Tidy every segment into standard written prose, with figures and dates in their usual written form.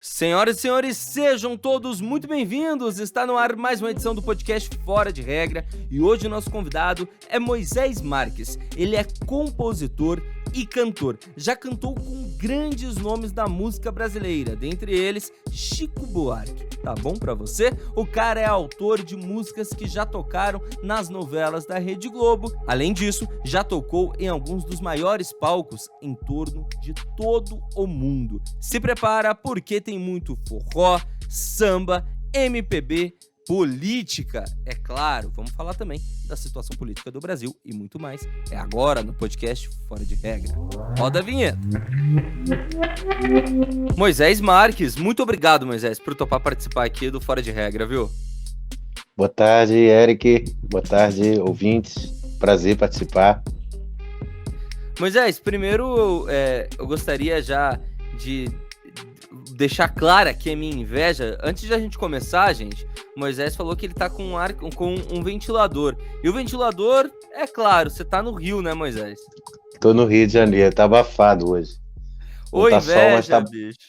Senhoras e senhores, sejam todos muito bem-vindos! Está no ar mais uma edição do podcast Fora de Regra e hoje o nosso convidado é Moisés Marques. Ele é compositor e cantor. Já cantou com grandes nomes da música brasileira, dentre eles Chico Buarque. Tá bom pra você? O cara é autor de músicas que já tocaram nas novelas da Rede Globo. Além disso, já tocou em alguns dos maiores palcos em torno de todo o mundo. Se prepara porque tem muito forró, samba, MPB, política, é claro. Vamos falar também da situação política do Brasil e muito mais. É agora no podcast Fora de Regra. Roda a vinheta. Moisés Marques, muito obrigado, Moisés, por topar participar aqui do Fora de Regra, viu? Boa tarde, Eric. Boa tarde, ouvintes. Prazer participar. Moisés, primeiro eu gostaria já de deixar clara aqui a minha inveja. Antes de a gente começar, gente, Moisés falou que ele tá com um ventilador. E o ventilador, é claro, você tá no Rio, né, Moisés? Tô no Rio de Janeiro, tá abafado hoje. Ô, Tá inveja, sol, mas bicho.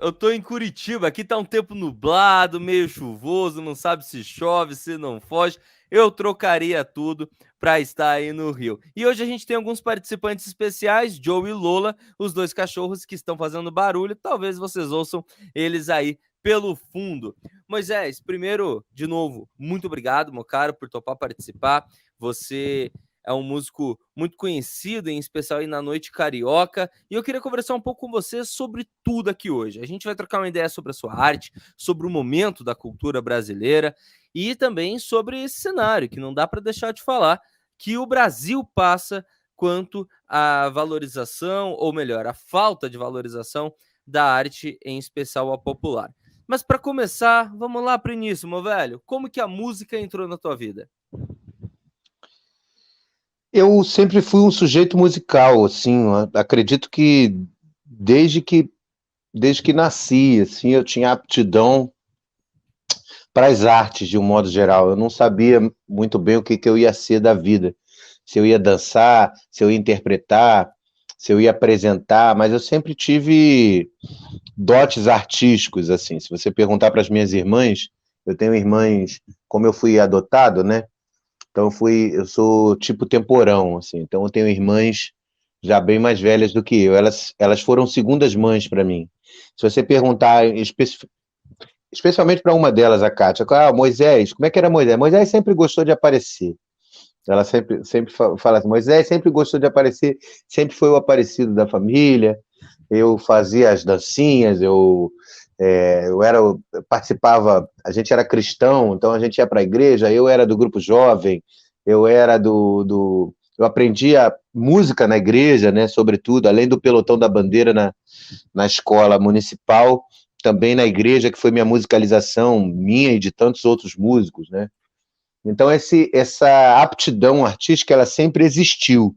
Eu tô em Curitiba, aqui tá um tempo nublado, meio chuvoso, não sabe se chove, se não foge. Eu trocaria tudo para estar aí no Rio. E hoje a gente tem alguns participantes especiais, Joe e Lola, os dois cachorros que estão fazendo barulho. Talvez vocês ouçam eles aí pelo fundo. Moisés, primeiro, de novo, muito obrigado, meu caro, por topar participar. Você é um músico muito conhecido, em especial aí na Noite Carioca, e eu queria conversar um pouco com você sobre tudo aqui hoje. A gente vai trocar uma ideia sobre a sua arte, sobre o momento da cultura brasileira e também sobre esse cenário, que não dá para deixar de falar, que o Brasil passa quanto à valorização, ou melhor, a falta de valorização da arte, em especial a popular. Mas para começar, vamos lá para o início, meu velho. Como que a música entrou na tua vida? eu sempre fui um sujeito musical, assim. Acredito que desde que nasci, assim, eu tinha aptidão para as artes de um modo geral. Eu não sabia muito bem o que eu ia ser da vida. Se eu ia dançar, se eu ia interpretar, se eu ia apresentar, mas eu sempre tive dotes artísticos, assim. Se você perguntar para as minhas irmãs, eu tenho irmãs, como eu fui adotado, né? Então eu sou tipo temporão, assim. Então eu tenho irmãs já bem mais velhas do que eu. Elas foram segundas mães para mim. Se você perguntar especialmente para uma delas, a Kátia, Moisés, como é que era Moisés? Moisés sempre gostou de aparecer. Ela sempre fala assim, Moisés sempre gostou de aparecer, sempre foi o aparecido da família. Eu fazia as dancinhas, eu participava, a gente era cristão, então a gente ia para a igreja, eu era do grupo jovem, eu era eu aprendia música na igreja, né, sobretudo, além do pelotão da bandeira na escola municipal, também na igreja, que foi minha musicalização, minha e de tantos outros músicos, né. Então essa aptidão artística, ela sempre existiu.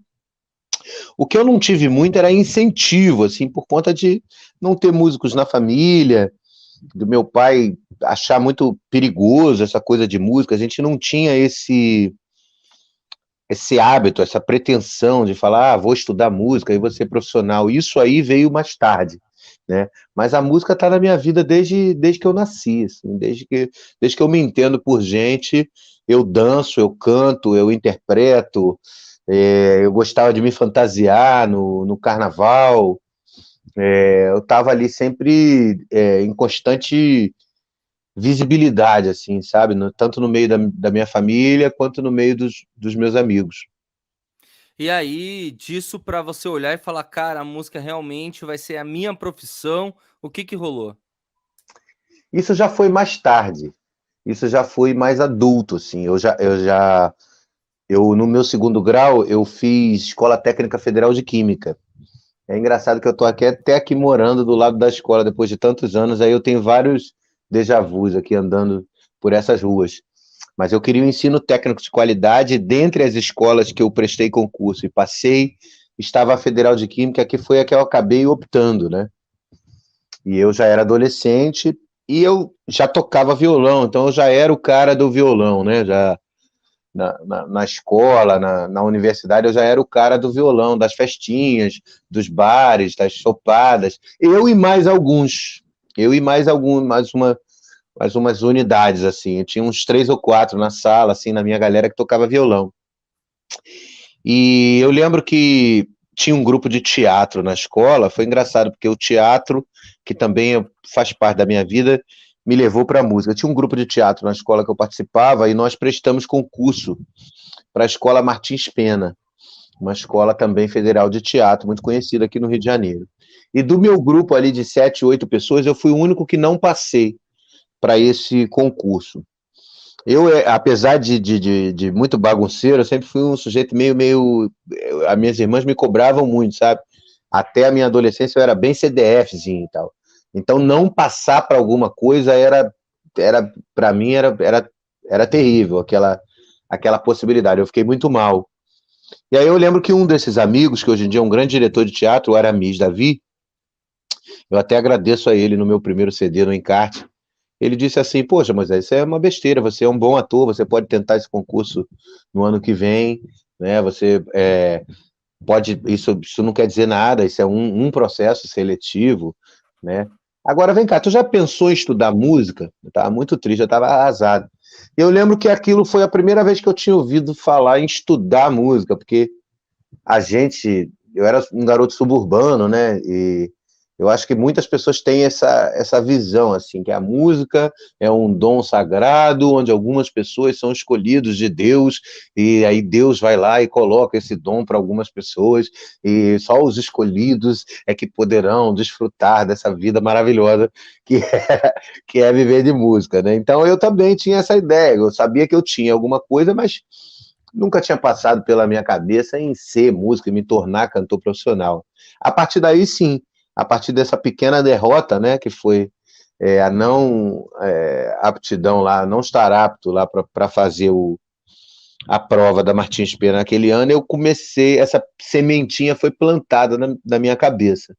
O que eu não tive muito era incentivo, assim, por conta de não ter músicos na família, do meu pai achar muito perigoso essa coisa de música. A gente não tinha esse hábito, essa pretensão de falar, vou estudar música e vou ser profissional. Isso aí veio mais tarde, né? Mas a música está na minha vida desde que eu nasci, assim, desde que eu me entendo por gente, eu danço, eu canto, eu interpreto, eu gostava de me fantasiar no carnaval, eu estava ali sempre em constante visibilidade, assim, sabe? Tanto no meio da minha família, quanto no meio dos meus amigos. E aí, disso para você olhar e falar, cara, a música realmente vai ser a minha profissão, o que que rolou? Isso já foi mais tarde, isso já foi mais adulto, assim, no meu segundo grau, eu fiz Escola Técnica Federal de Química. É engraçado que eu tô até aqui morando do lado da escola depois de tantos anos, aí eu tenho vários déjà vus aqui andando por essas ruas. Mas eu queria um ensino técnico de qualidade. Dentre as escolas que eu prestei concurso e passei, estava a Federal de Química, que foi a que eu acabei optando, né? E eu já era adolescente e eu já tocava violão, então eu já era o cara do violão, né? na escola, na universidade, eu já era o cara do violão, das festinhas, dos bares, das chopadas. Eu e mais alguns. Eu e mais alguns, mais umas unidades, assim. Eu tinha uns 3 ou 4 na sala, assim, na minha galera que tocava violão. E eu lembro que tinha um grupo de teatro na escola, foi engraçado, porque o teatro, que também faz parte da minha vida, me levou para a música. Tinha um grupo de teatro na escola que eu participava e nós prestamos concurso para a Escola Martins Pena, uma escola também federal de teatro, muito conhecida aqui no Rio de Janeiro. E do meu grupo ali de 7, 8 pessoas, eu fui o único que não passei para esse concurso. Eu, apesar de muito bagunceiro, eu sempre fui um sujeito meio. As minhas irmãs me cobravam muito, sabe? Até a minha adolescência eu era bem CDFzinho e tal. Então, não passar para alguma coisa para mim, era terrível, aquela possibilidade. Eu fiquei muito mal. E aí eu lembro que um desses amigos, que hoje em dia é um grande diretor de teatro, o Aramis Davi, eu até agradeço a ele no meu primeiro CD, no Encarte. Ele disse assim: poxa, Moisés, isso é uma besteira, você é um bom ator, você pode tentar esse concurso no ano que vem, né? Você pode, isso não quer dizer nada, isso é um processo seletivo, né? Agora vem cá, tu já pensou em estudar música? Eu estava muito triste, eu estava arrasado. Eu lembro que aquilo foi a primeira vez que eu tinha ouvido falar em estudar música, porque eu era um garoto suburbano, né? E eu acho que muitas pessoas têm essa visão, assim, que a música é um dom sagrado, onde algumas pessoas são escolhidos de Deus, e aí Deus vai lá e coloca esse dom para algumas pessoas, e só os escolhidos é que poderão desfrutar dessa vida maravilhosa que que é viver de música, né? Então eu também tinha essa ideia, eu sabia que eu tinha alguma coisa, mas nunca tinha passado pela minha cabeça em ser músico e me tornar cantor profissional. A partir daí, sim, a partir dessa pequena derrota, né, que foi a não aptidão lá, não estar apto lá para fazer a prova da Martins Pena naquele ano, eu comecei, essa sementinha foi plantada na minha cabeça.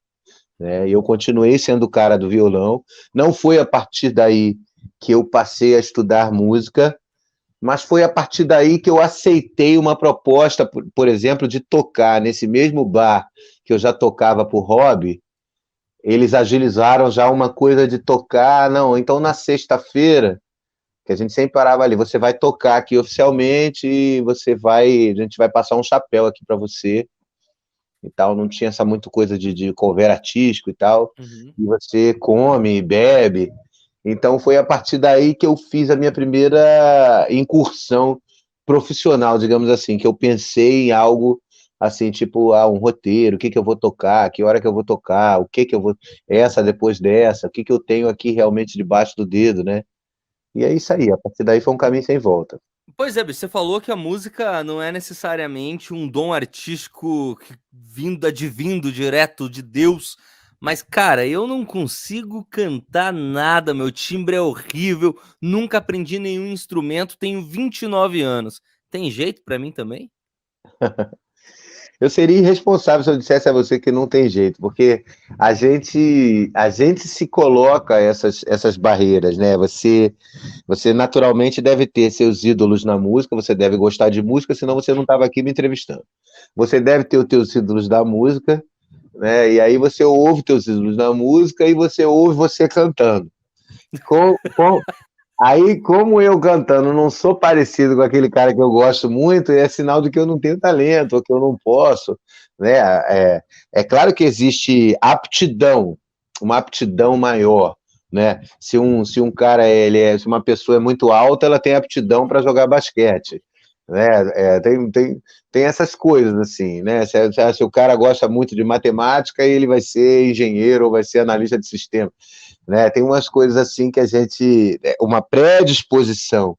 Né, e eu continuei sendo o cara do violão. Não foi a partir daí que eu passei a estudar música, mas foi a partir daí que eu aceitei uma proposta, por exemplo, de tocar nesse mesmo bar que eu já tocava por hobby. Eles agilizaram já uma coisa de tocar, não, então na sexta-feira, que a gente sempre parava ali, você vai tocar aqui oficialmente e a gente vai passar um chapéu aqui para você e tal, não tinha essa muito coisa de cover artístico e tal, Uhum. e você come, bebe, então foi a partir daí que eu fiz a minha primeira incursão profissional, digamos assim, que eu pensei em algo assim, tipo, um roteiro, o que que eu vou tocar, que hora que eu vou tocar, o que que eu vou, essa depois dessa, o que que eu tenho aqui realmente debaixo do dedo, né? E é isso aí, a partir daí foi um caminho sem volta. Pois é, bicho, você falou que a música não é necessariamente um dom artístico advindo direto de Deus, mas, cara, eu não consigo cantar nada, meu timbre é horrível, nunca aprendi nenhum instrumento, tenho 29 anos. Tem jeito pra mim também? Eu seria irresponsável se eu dissesse a você que não tem jeito, porque a gente se coloca essas barreiras, né? Você naturalmente deve ter seus ídolos na música, você deve gostar de música, senão você não estava aqui me entrevistando. Você deve ter os teus ídolos da música, né? E aí você ouve teus ídolos na música e você ouve você cantando. Com, Aí, como eu cantando não sou parecido com aquele cara que eu gosto muito, é sinal de que eu não tenho talento, ou que eu não posso, né? É claro que existe aptidão, uma aptidão maior, né? Se um cara, se uma pessoa é muito alta, ela tem aptidão para jogar basquete, né? Tem essas coisas, assim, né? Se o cara gosta muito de matemática, ele vai ser engenheiro ou vai ser analista de sistema, né? Tem umas coisas assim que uma predisposição.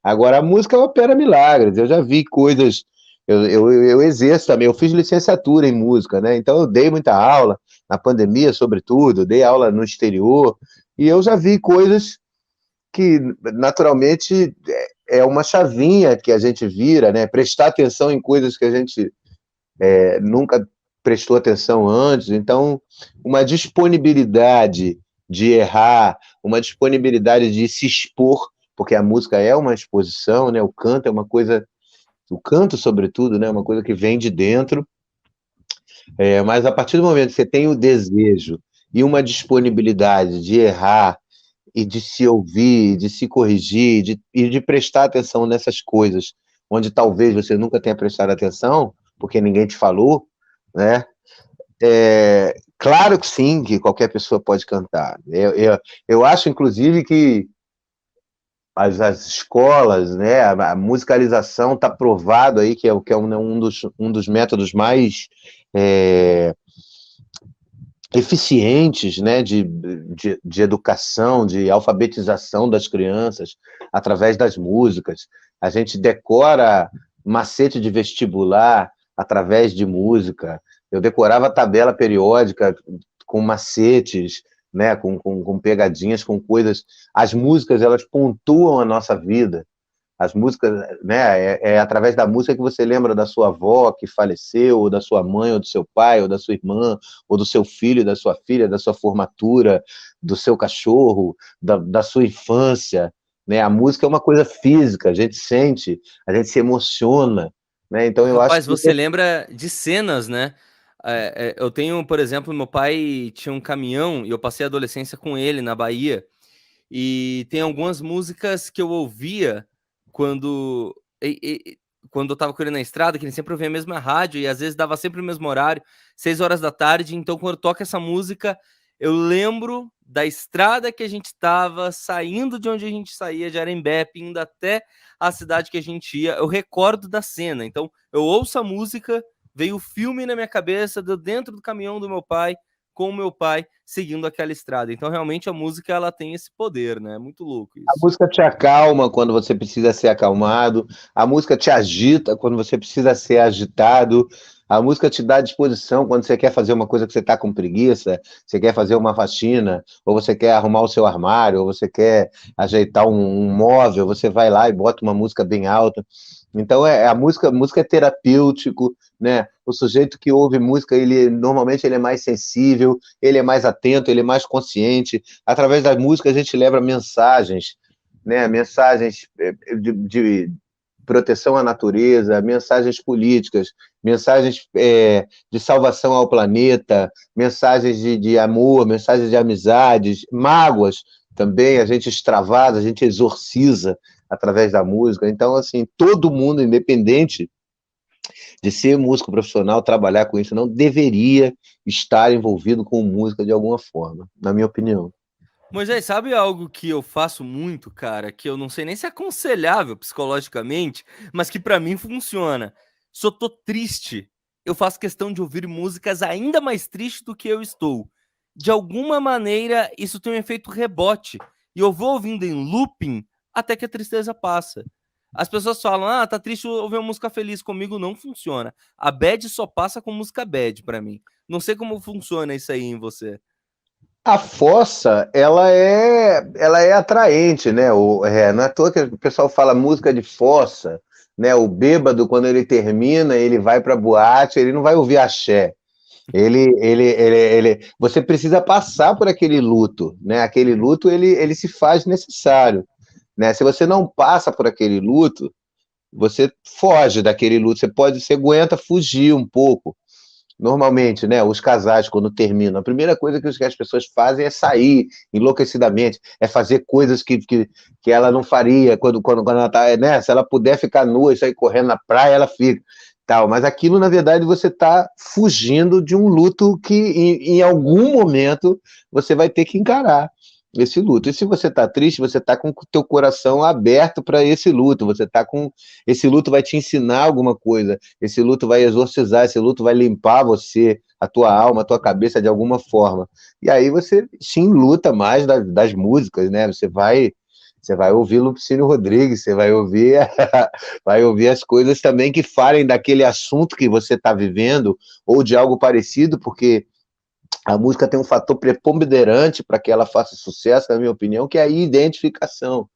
Agora, a música opera milagres, eu já vi coisas, eu exerço também, eu fiz licenciatura em música, né? Então eu dei muita aula, na pandemia, sobretudo, dei aula no exterior, e eu já vi coisas que, naturalmente, é uma chavinha que a gente vira, né? Prestar atenção em coisas que a gente nunca prestou atenção antes, então uma disponibilidade de errar, uma disponibilidade de se expor, porque a música é uma exposição, né? O canto é uma coisa O canto, sobretudo, né, é uma coisa que vem de dentro, mas a partir do momento que você tem o desejo e uma disponibilidade de errar e de se ouvir, de se corrigir, e de prestar atenção nessas coisas, onde talvez você nunca tenha prestado atenção, porque ninguém te falou, né? Claro que sim, que qualquer pessoa pode cantar. Eu acho, inclusive, que as escolas, né, a musicalização está provado aí que é um dos métodos mais é, eficientes, né, de educação, de alfabetização das crianças através das músicas. A gente decora macete de vestibular através de música. Eu decorava tabela periódica com macetes, né, com pegadinhas, com coisas. As músicas, elas pontuam a nossa vida. As músicas, né, é através da música que você lembra da sua avó que faleceu, ou da sua mãe, ou do seu pai, ou da sua irmã, ou do seu filho, da sua filha, da sua formatura, do seu cachorro, da sua infância, né? A música é uma coisa física, a gente sente, a gente se emociona, né? Então eu acho Rapaz, que você lembra de cenas, né? Eu tenho, por exemplo, meu pai tinha um caminhão e eu passei a adolescência com ele na Bahia. E tem algumas músicas que eu ouvia quando, quando eu tava com ele na estrada, que ele sempre ouvia a mesma rádio e às vezes dava sempre o mesmo horário, 6 horas da tarde. Então, quando toca essa música, eu lembro da estrada que a gente estava, saindo de onde a gente saía, de Arembepe, indo até a cidade que a gente ia. Eu recordo da cena. Então, eu ouço a música, veio o filme na minha cabeça, dentro do caminhão do meu pai, com o meu pai seguindo aquela estrada. Então, realmente, a música ela tem esse poder, né? É muito louco a isso. música te acalma quando você precisa ser acalmado, a música te agita quando você precisa ser agitado, a música te dá disposição quando você quer fazer uma coisa que você está com preguiça, você quer fazer uma faxina, ou você quer arrumar o seu armário, ou você quer ajeitar um móvel, você vai lá e bota uma música bem alta. Então a música é terapêutico, né? O sujeito que ouve música, ele normalmente ele é mais sensível, ele é mais atento, ele é mais consciente. Através da música a gente leva mensagens, né? Mensagens de proteção à natureza, mensagens políticas, mensagens de salvação ao planeta, mensagens de amor, mensagens de amizades, mágoas também, a gente extravasa, a gente exorciza através da música. Então, assim, todo mundo, independente de ser músico profissional, trabalhar com isso, não deveria estar envolvido com música de alguma forma, na minha opinião. Moisés, sabe algo que eu faço muito, cara, que eu não sei nem se é aconselhável psicologicamente, mas que pra mim funciona. Se eu tô triste, eu faço questão de ouvir músicas ainda mais tristes do que eu estou. De alguma maneira, isso tem um efeito rebote. E eu vou ouvindo em looping até que a tristeza passa. As pessoas falam, ah, tá triste, ouvir uma música feliz. Comigo não funciona. A bad só passa com música bad pra mim. Não sei como funciona isso aí em você. A fossa, ela é atraente, né? Não é à toa que o pessoal fala música de fossa, né? O bêbado, quando ele termina, ele vai para boate, ele não vai ouvir axé. Você precisa passar por aquele luto, né? Aquele luto, ele se faz necessário, né? Se você não passa por aquele luto, você foge daquele luto. Você aguenta fugir um pouco. Normalmente, né, os casais, quando terminam, a primeira coisa que as pessoas fazem é sair enlouquecidamente, é fazer coisas que ela não faria quando ela tá, né? Se ela puder ficar nua e sair correndo na praia, ela fica. Tal, mas aquilo, na verdade, você está fugindo de um luto que, em algum momento, você vai ter que encarar esse luto. E se você está triste, você está com o teu coração aberto para esse luto. Você está com esse luto vai te ensinar alguma coisa. Esse luto vai exorcizar. Esse luto vai limpar você, a tua alma, a tua cabeça de alguma forma. E aí você se enluta mais das músicas, né? Você vai ouvir Lupicínio Rodrigues, você vai ouvir, vai ouvir as coisas também que falem daquele assunto que você está vivendo ou de algo parecido, porque a música tem um fator preponderante para que ela faça sucesso, na minha opinião, que é a identificação.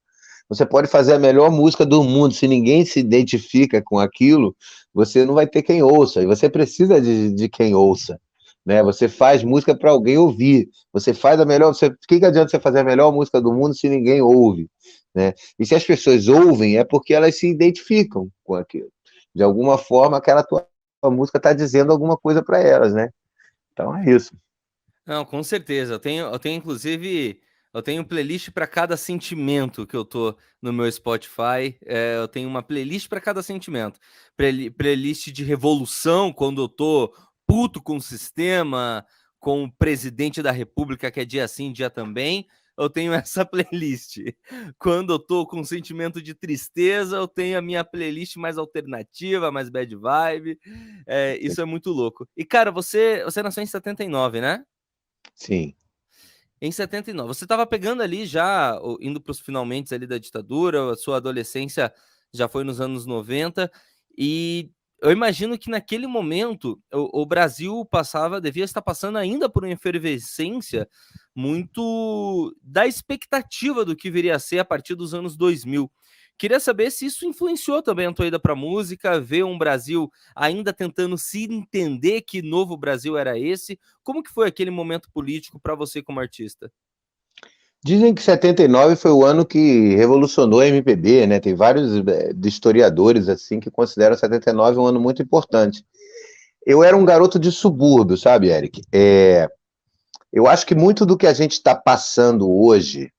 Você pode fazer a melhor música do mundo, se ninguém se identifica com aquilo, você não vai ter quem ouça, e você precisa de quem ouça. Né? Você faz música para alguém ouvir. Você faz a melhor. O que adianta você fazer a melhor música do mundo se ninguém ouve? Né? E se as pessoas ouvem, é porque elas se identificam com aquilo. De alguma forma, aquela tua música está dizendo alguma coisa para elas, né? Então é isso. Não, com certeza. Eu tenho inclusive, eu tenho playlist para cada sentimento que eu tô no meu Spotify. Eu tenho uma playlist para cada sentimento. Playlist de revolução, quando eu tô puto com o sistema, com o presidente da República, que é dia sim, dia também. Eu tenho essa playlist. Quando eu tô com sentimento de tristeza, eu tenho a minha playlist mais alternativa, mais bad vibe. Isso é muito louco. E, cara, você nasceu em 79, né? Sim. Em 79. Você estava pegando ali já, indo para os finalmente ali da ditadura, a sua adolescência já foi nos anos 90, e eu imagino que naquele momento o Brasil devia estar passando ainda por uma efervescência muito da expectativa do que viria a ser a partir dos anos 2000. Queria saber se isso influenciou também a tua ida para a música, ver um Brasil ainda tentando se entender que novo Brasil era esse. Como que foi aquele momento político para você como artista? Dizem que 79 foi o ano que revolucionou a MPB, né? Tem vários historiadores assim que consideram 79 um ano muito importante. Eu era um garoto de subúrbio, sabe, Eric? Eu acho que muito do que a gente está passando hoje,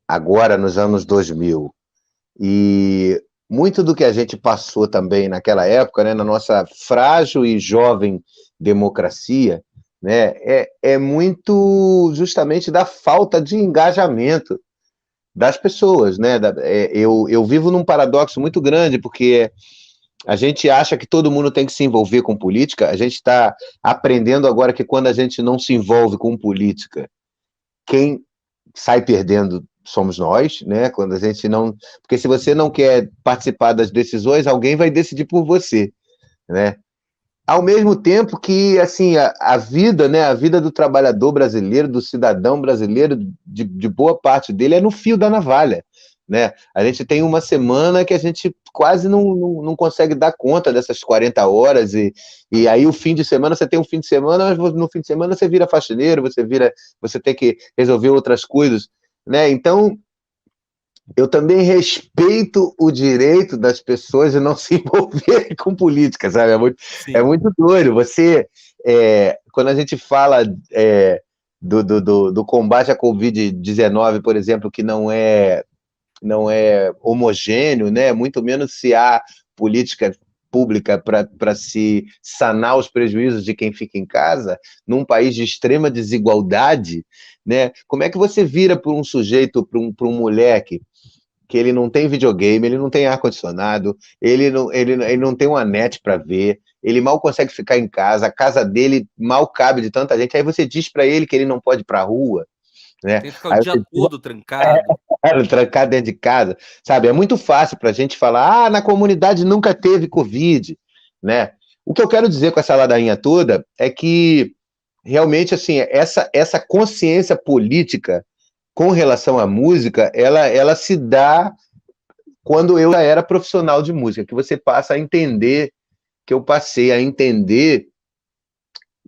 agora nos anos 2000, e muito do que a gente passou também naquela época, né, na nossa frágil e jovem democracia, né, é muito justamente da falta de engajamento das pessoas, né? Eu vivo num paradoxo muito grande, porque a gente acha que todo mundo tem que se envolver com política, a gente está aprendendo agora que quando a gente não se envolve com política, quem sai perdendo somos nós, né? Quando a gente não. Porque se você não quer participar das decisões, alguém vai decidir por você, né? Ao mesmo tempo que, assim, a vida, né? A vida do trabalhador brasileiro, do cidadão brasileiro, de boa parte dele, é no fio da navalha, né? A gente tem uma semana que a gente quase não consegue dar conta dessas 40 horas, e aí o fim de semana, você tem um fim de semana, mas no fim de semana você vira faxineiro, você tem que resolver outras coisas, né? Então, eu também respeito o direito das pessoas de não se envolverem com política, sabe? É Sim. muito doido. Quando a gente fala do combate à Covid-19, por exemplo, que não é homogêneo, né? Muito menos se há política pública para se sanar os prejuízos de quem fica em casa, num país de extrema desigualdade, né? Como é que você vira para um sujeito, para um moleque, que ele não tem videogame, ele não tem ar-condicionado, ele não tem uma net para ver, ele mal consegue ficar em casa, a casa dele mal cabe de tanta gente, aí você diz para ele que ele não pode ir para a rua, né? Tem que ficar o Aí dia você todo trancado. trancar dentro de casa, sabe? É muito fácil para a gente falar, na comunidade nunca teve Covid, né? O que eu quero dizer com essa ladainha toda é que realmente, assim, essa consciência política com relação à música, ela se dá quando eu já era profissional de música, que você passa a entender, que eu passei a entender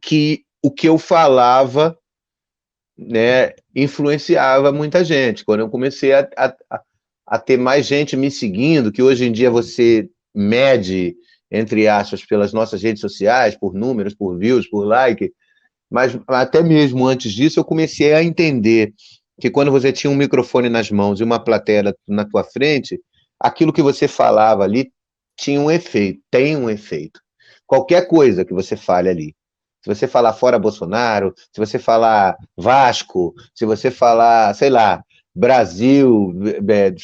que o que eu falava, né, influenciava muita gente. Quando eu comecei a ter mais gente me seguindo, que hoje em dia você mede, entre aspas, pelas nossas redes sociais, por números, por views, por like, mas até mesmo antes disso eu comecei a entender que quando você tinha um microfone nas mãos e uma plateia na tua frente, aquilo que você falava ali tinha um efeito, tem um efeito. Qualquer coisa que você fale ali. Se você falar fora Bolsonaro, se você falar Vasco, se você falar, sei lá, Brasil,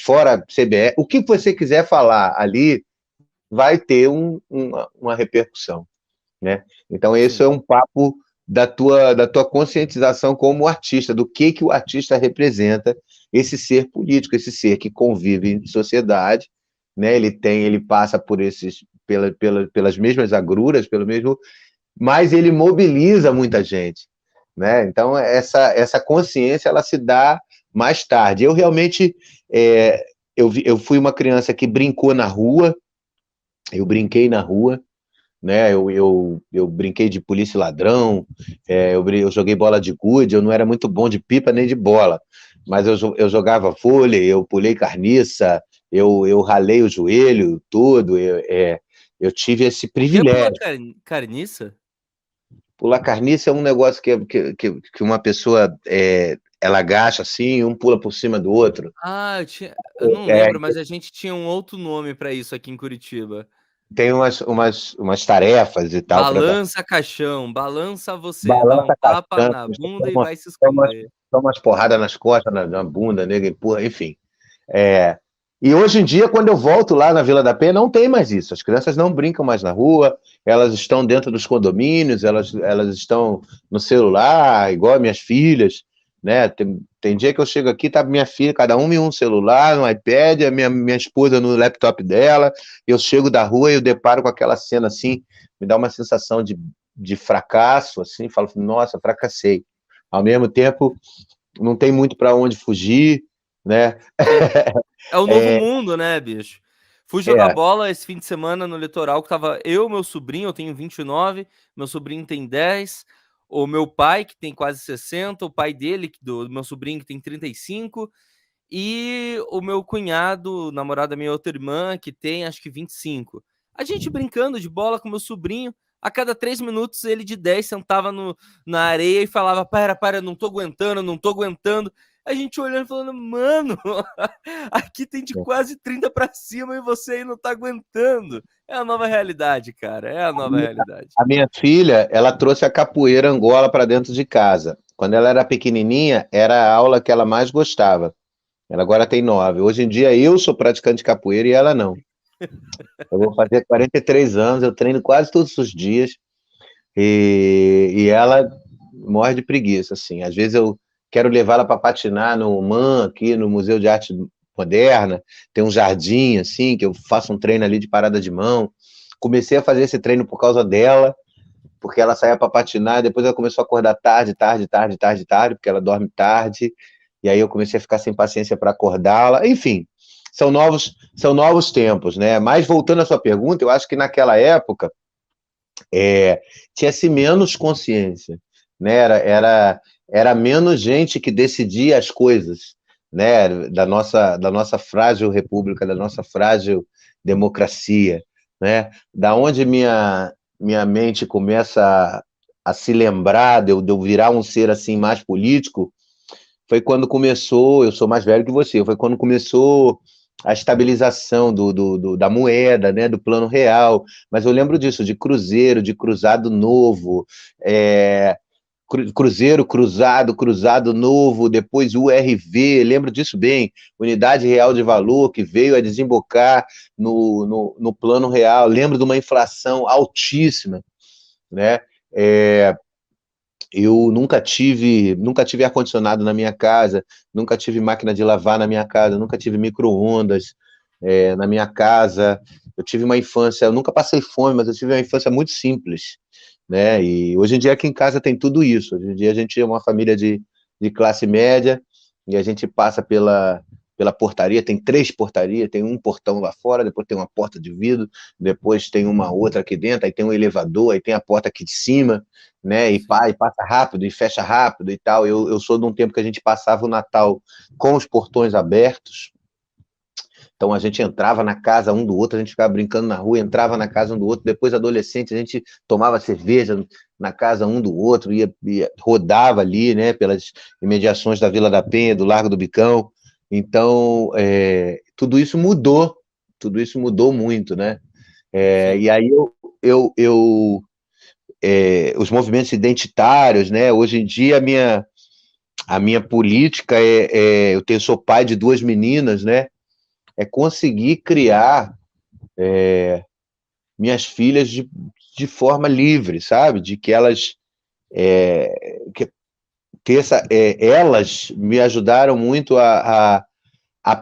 fora CBF, o que você quiser falar ali vai ter uma repercussão, né? Então, esse Sim. é um papo da tua conscientização como artista, do que o artista representa, esse ser político, esse ser que convive em sociedade, né? Ele passa por pelas mesmas agruras, pelo mesmo, mas ele mobiliza muita gente, né? Então, essa consciência, ela se dá mais tarde. Eu realmente, eu fui uma criança que brincou na rua, eu brinquei na rua, né? Eu brinquei de polícia e ladrão, eu joguei bola de gude, eu não era muito bom de pipa nem de bola, mas eu jogava vôlei, eu pulei carniça, eu ralei o joelho todo, eu tive esse O que é pular privilégio. carniça? Pular carniça é um negócio que uma pessoa ela agacha assim, um pula por cima do outro. Ah, eu não É, lembro, mas a gente tinha um outro nome para isso aqui em Curitiba. tem umas tarefas e tal para Balança caixão, balança você, dá um balança tapa castanha, na bunda e toma, vai se toma, esconder. toma umas porradas nas costas, na bunda, nega, empurra, enfim. É, e hoje em dia, quando eu volto lá na Vila da Penha, não tem mais isso. As crianças não brincam mais na rua, elas estão dentro dos condomínios, elas estão no celular, igual minhas filhas, né? Tem dia que eu chego aqui, tá minha filha, cada uma em um celular, no iPad, minha esposa no laptop dela. Eu chego da rua e eu deparo com aquela cena assim, me dá uma sensação de fracasso, assim, falo, nossa, fracassei. Ao mesmo tempo, não tem muito para onde fugir, né? Sim. É o novo É, mundo, né, bicho? Fui jogar é, bola esse fim de semana no litoral, que tava eu, meu sobrinho, eu tenho 29, meu sobrinho tem 10, o meu pai, que tem quase 60, o pai dele, do meu sobrinho, que tem 35, e o meu cunhado, namorado da minha outra irmã, que tem acho que 25. A gente brincando de bola com meu sobrinho, a cada 3 minutos ele de 10 sentava na areia e falava: para, não tô aguentando, não tô aguentando. A gente olhando e falando: mano, aqui tem de quase 30 para cima e você aí não tá aguentando. É a nova realidade, cara, é a nova realidade. a minha filha, ela trouxe a capoeira Angola para dentro de casa. Quando ela era pequenininha, era a aula que ela mais gostava. Ela agora tem 9. Hoje em dia eu sou praticante de capoeira e ela não. Eu vou fazer 43 anos, eu treino quase todos os dias e ela morre de preguiça, assim. Às vezes eu quero levá-la para patinar no MAN, aqui no Museu de Arte Moderna, tem um jardim, assim, que eu faço um treino ali de parada de mão. Comecei a fazer esse treino por causa dela, porque ela saía para patinar, e depois ela começou a acordar tarde, tarde, tarde, tarde, tarde, porque ela dorme tarde, e aí eu comecei a ficar sem paciência para acordá-la. Enfim, são novos tempos, né? Mas voltando à sua pergunta, eu acho que naquela época tinha-se menos consciência, né? Era menos gente que decidia as coisas, né? Da nossa frágil república, da nossa frágil democracia, né? Da onde minha mente começa a se lembrar de eu virar um ser assim mais político, foi quando começou, eu sou mais velho que você, foi quando começou a estabilização da moeda, né, do plano real, mas eu lembro disso, de cruzeiro, de cruzado novo, cruzeiro, cruzado, cruzado novo, depois URV, lembro disso bem, Unidade Real de Valor, que veio a desembocar no plano real, lembro de uma inflação altíssima, né, eu nunca tive ar-condicionado na minha casa, nunca tive máquina de lavar na minha casa, nunca tive micro-ondas na minha casa. Eu tive uma infância, eu nunca passei fome, mas eu tive uma infância muito simples, né? E hoje em dia aqui em casa tem tudo isso. Hoje em dia a gente é uma família de classe média e a gente passa pela portaria, tem 3 portarias, tem um portão lá fora, depois tem uma porta de vidro, depois tem uma outra aqui dentro, aí tem um elevador, aí tem a porta aqui de cima, né? E Sim. passa rápido e fecha rápido e tal. Eu sou de um tempo que a gente passava o Natal com os portões abertos. Então a gente entrava na casa um do outro, a gente ficava brincando na rua, entrava na casa um do outro. Depois, adolescente, a gente tomava cerveja na casa um do outro, rodava ali, né, pelas imediações da Vila da Penha, do Largo do Bicão. Então, tudo isso mudou muito, né? Sim. E aí os movimentos identitários, né? Hoje em dia a minha política eu sou pai de 2 meninas, né? É conseguir criar minhas filhas de forma livre, sabe? De que elas elas me ajudaram muito a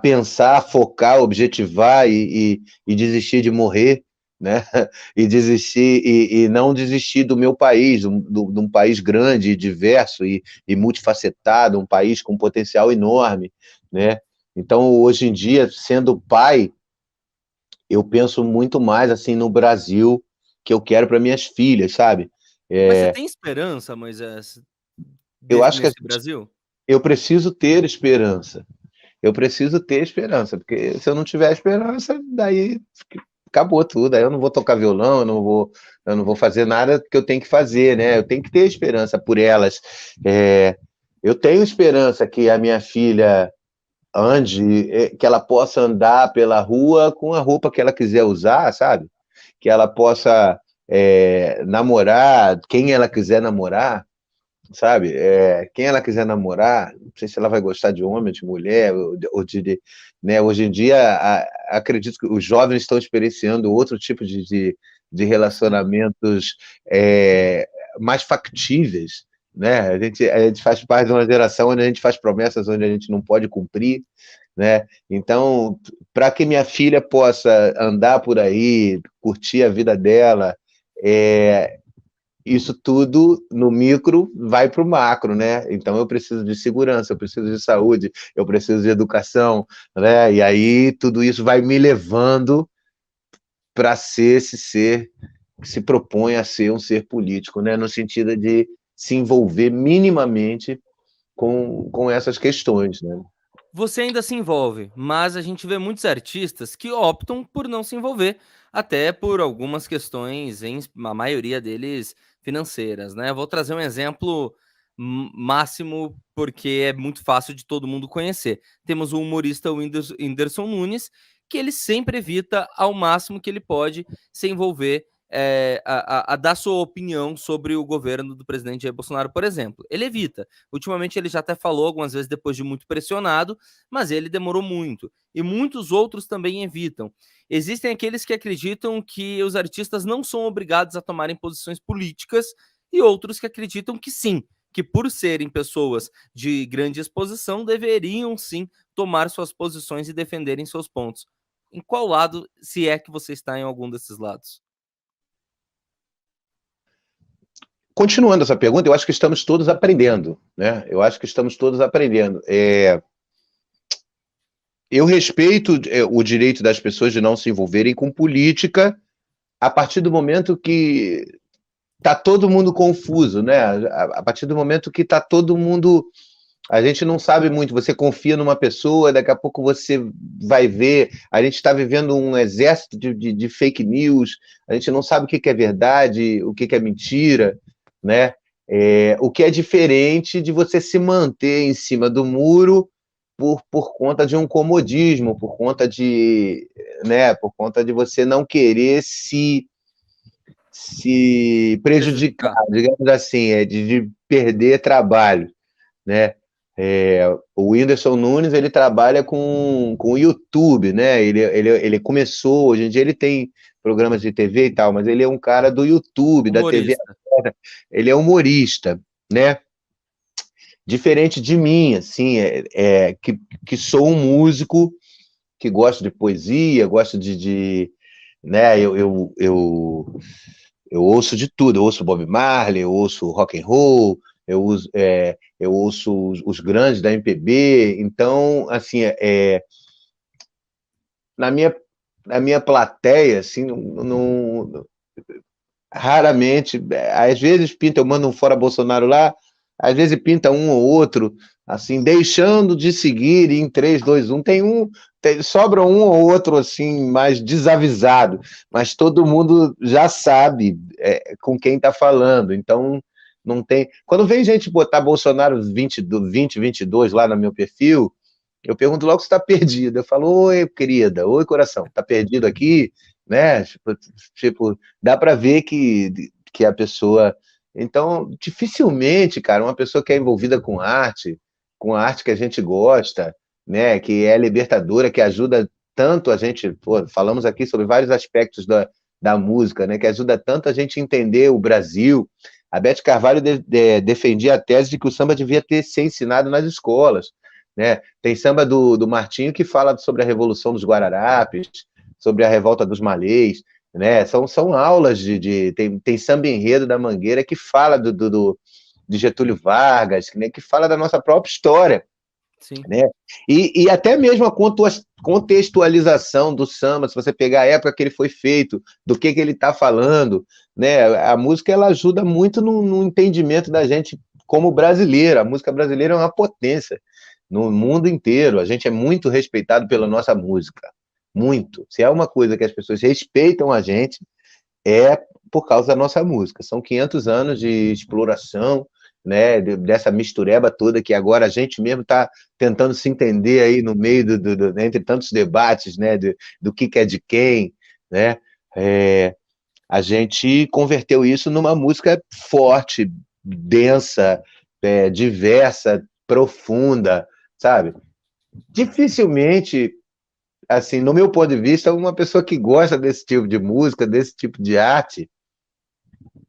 pensar, focar, objetivar e desistir de morrer, né? E desistir e não desistir do meu país, de um país grande, diverso e multifacetado, um país com potencial enorme, né? Então, hoje em dia, sendo pai, eu penso muito mais assim no Brasil que eu quero para minhas filhas, sabe? Mas você É, tem esperança, Moisés, eu acho que nesse Brasil? eu preciso ter esperança. eu preciso ter esperança, porque se eu não tiver esperança, daí acabou tudo. Aí eu não vou tocar violão, eu não vou fazer nada que eu tenho que fazer, né? Eu tenho que ter esperança por elas. É, eu tenho esperança que a minha filha ande, que ela possa andar pela rua com a roupa que ela quiser usar, sabe? Que ela possa namorar quem ela quiser namorar, sabe? Quem ela quiser namorar, não sei se ela vai gostar de homem, de mulher, né? Hoje em dia, acredito que os jovens estão experienciando outro tipo de relacionamentos mais factíveis, né? A gente faz parte de uma geração onde a gente faz promessas onde a gente não pode cumprir, né? Então, para que minha filha possa andar por aí, curtir a vida dela, isso tudo no micro vai para o macro, né? Então eu preciso de segurança, eu preciso de saúde, eu preciso de educação, né? E aí tudo isso vai me levando para ser esse ser que se propõe a ser um ser político, né? No sentido de se envolver minimamente com essas questões, né? Você ainda se envolve, mas a gente vê muitos artistas que optam por não se envolver, até por algumas questões, a maioria deles financeiras, né? Vou trazer um exemplo máximo, porque é muito fácil de todo mundo conhecer. Temos o humorista Whindersson Nunes, que ele sempre evita ao máximo que ele pode se envolver a dar sua opinião sobre o governo do presidente Jair Bolsonaro, por exemplo. Ele evita. Ultimamente ele já até falou algumas vezes depois de muito pressionado, mas ele demorou muito. E muitos outros também evitam. Existem aqueles que acreditam que os artistas não são obrigados a tomarem posições políticas e outros que acreditam que sim, que por serem pessoas de grande exposição deveriam sim tomar suas posições e defenderem seus pontos. Em qual lado, se é que você está em algum desses lados? Continuando essa pergunta, eu acho que estamos todos aprendendo, né? Eu acho que estamos todos aprendendo. Eu respeito o direito das pessoas de não se envolverem com política a partir do momento que está todo mundo confuso, né? A partir do momento que está todo mundo. A gente não sabe muito, você confia numa pessoa, daqui a pouco você vai ver. A gente está vivendo um exército de fake news, a gente não sabe o que é verdade, o que é mentira, né? O que é diferente de você se manter em cima do muro por conta de um comodismo, por conta de você não querer se prejudicar, Prejudicar. digamos assim, de perder trabalho, né? O Whindersson Nunes, ele trabalha com o YouTube, né? Ele começou, hoje em dia ele tem programas de TV e tal, mas ele é um cara do YouTube, da TV, Humorista. ele é humorista, né? Diferente de mim, assim, que sou um músico, que gosto de poesia, gosto né? Eu ouço de tudo, eu ouço Bob Marley, eu ouço rock and roll, eu ouço os grandes da MPB, então, assim, na minha, na minha plateia, assim, raramente, às vezes pinta, eu mando um fora Bolsonaro lá, às vezes pinta um ou outro, assim, deixando de seguir em 3, 2, 1, sobra um ou outro, assim, mais desavisado, mas todo mundo já sabe com quem está falando, então não tem... Quando vem gente botar Bolsonaro 2022 lá no meu perfil, eu pergunto logo se está perdido, eu falo, oi, querida, oi, coração, está perdido aqui? Né? Tipo, dá para ver que a pessoa... Então, dificilmente, cara, uma pessoa que é envolvida com a arte que a gente gosta, né, que é libertadora, que ajuda tanto a gente, pô, falamos aqui sobre vários aspectos da música, né, que ajuda tanto a gente entender o Brasil. A Beth Carvalho defendia a tese de que o samba devia ser ensinado nas escolas, né? Tem samba do Martinho que fala sobre a Revolução dos Guararapes, sobre a revolta dos malês, né? São aulas tem samba enredo da Mangueira que fala de Getúlio Vargas, né? Que fala da nossa própria história, Sim. né? E até mesmo a contextualização do samba, se você pegar a época que ele foi feito, do que ele está falando, né? A música ela ajuda muito no entendimento da gente como brasileiro. A música brasileira é uma potência no mundo inteiro. A gente é muito respeitado pela nossa música. Muito. Se é uma coisa que as pessoas respeitam a gente, é por causa da nossa música. São 500 anos de exploração, né, dessa mistureba toda que agora a gente mesmo está tentando se entender aí no meio entre tantos debates, né, do que é de quem, né, a gente converteu isso numa música forte, densa, diversa, profunda, sabe? Dificilmente, assim, no meu ponto de vista, uma pessoa que gosta desse tipo de música, desse tipo de arte,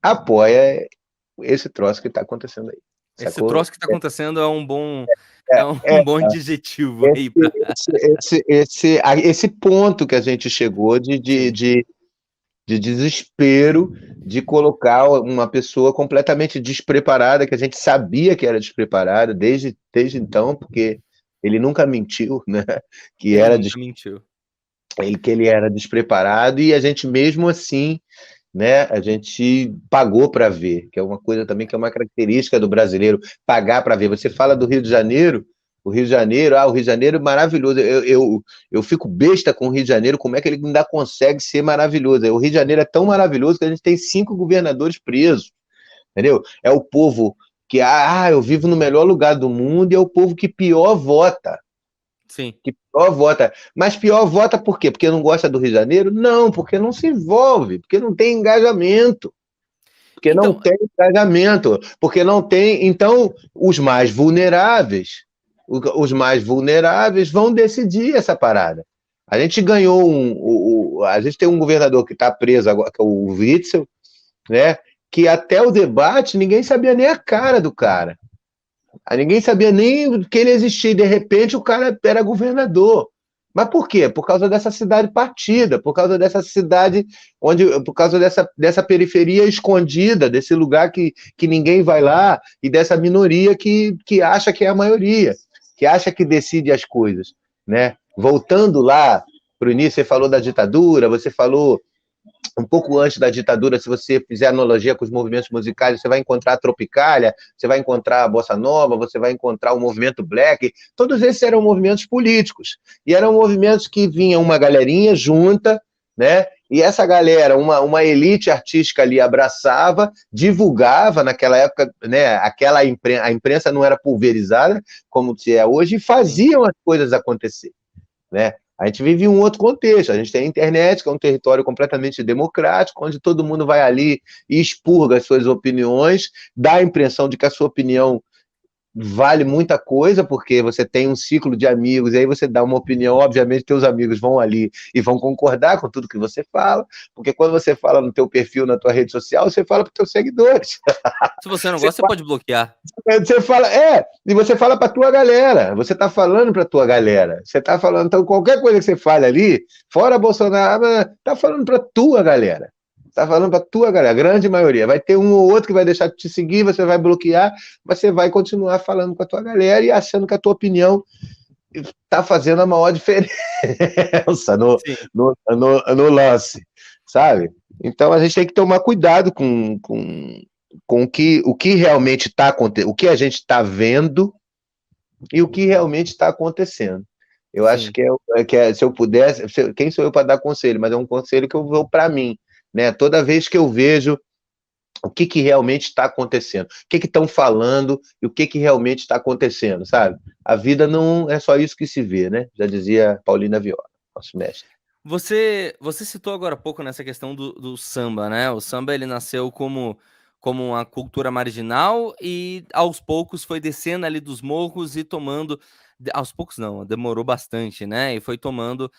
apoia esse troço que está acontecendo aí. Esse Sacou? troço que está acontecendo é um bom, É, é um é, bom adjetivo aí. esse ponto que a gente chegou de desespero de colocar uma pessoa completamente despreparada, que a gente sabia que era despreparada desde então, porque ele nunca mentiu, né? Que Ele era nunca mentiu. que ele era despreparado, e a gente mesmo assim, né, a gente pagou para ver, que é uma coisa também que é uma característica do brasileiro, pagar para ver. Você fala do Rio de Janeiro, o Rio de Janeiro é maravilhoso. Eu fico besta com o Rio de Janeiro, como é que ele ainda consegue ser maravilhoso? O Rio de Janeiro é tão maravilhoso que a gente tem 5 governadores presos, entendeu? É o povo que, eu vivo no melhor lugar do mundo, e é o povo que pior vota. Sim. Que pior vota. Mas pior vota por quê? Porque não gosta do Rio de Janeiro? Não, porque não se envolve, porque não tem engajamento. Porque não Então, tem engajamento, porque não tem. Então, os mais vulneráveis vão decidir essa parada. A gente ganhou a gente tem um governador que está preso agora, que é o Witzel, né? Que até o debate ninguém sabia nem a cara do cara. Ninguém sabia nem que ele existia, e de repente o cara era governador. Mas por quê? Por causa dessa cidade partida, por causa dessa cidade por causa dessa periferia escondida, desse lugar que ninguém vai lá, e dessa minoria que acha que é a maioria, que acha que decide as coisas, né? Voltando lá para o início, você falou da ditadura, você falou um pouco antes da ditadura, se você fizer analogia com os movimentos musicais, você vai encontrar a Tropicália, você vai encontrar a Bossa Nova, você vai encontrar o movimento Black, todos esses eram movimentos políticos, e eram movimentos que vinha uma galerinha junta, né? E essa galera, uma elite artística ali abraçava, divulgava naquela época, né? A imprensa não era pulverizada como se é hoje, e faziam as coisas acontecer, né? A gente vive um outro contexto, a gente tem a internet, que é um território completamente democrático, onde todo mundo vai ali e expurga as suas opiniões, dá a impressão de que a sua opinião vale muita coisa, porque você tem um ciclo de amigos, e aí você dá uma opinião, obviamente teus amigos vão ali e vão concordar com tudo que você fala, porque quando você fala no teu perfil, na tua rede social, você fala para os teus seguidores. se você não gosta, você pode bloquear. Você fala, e você fala para tua galera, você tá falando para tua galera, você tá falando, então qualquer coisa que você fale ali, fora Bolsonaro, tá falando para tua galera, a grande maioria, vai ter um ou outro que vai deixar de te seguir, você vai bloquear, mas você vai continuar falando com a tua galera e achando que a tua opinião tá fazendo a maior diferença no lance, sabe? Então a gente tem que tomar cuidado com o que realmente está acontecendo, o que a gente está vendo e o que realmente está acontecendo. Eu Sim. acho que se eu pudesse, quem sou eu para dar conselho? Mas é um conselho que eu vou para mim, né? Toda vez que eu vejo o que realmente está acontecendo, o que estão falando e o que realmente está acontecendo, sabe? A vida não é só isso que se vê, né? Já dizia Paulina Viola, nosso mestre. Você citou agora há pouco nessa questão do samba, né? O samba ele nasceu como uma cultura marginal e aos poucos foi descendo ali dos morros e tomando, aos poucos não, demorou bastante, né? E foi tomando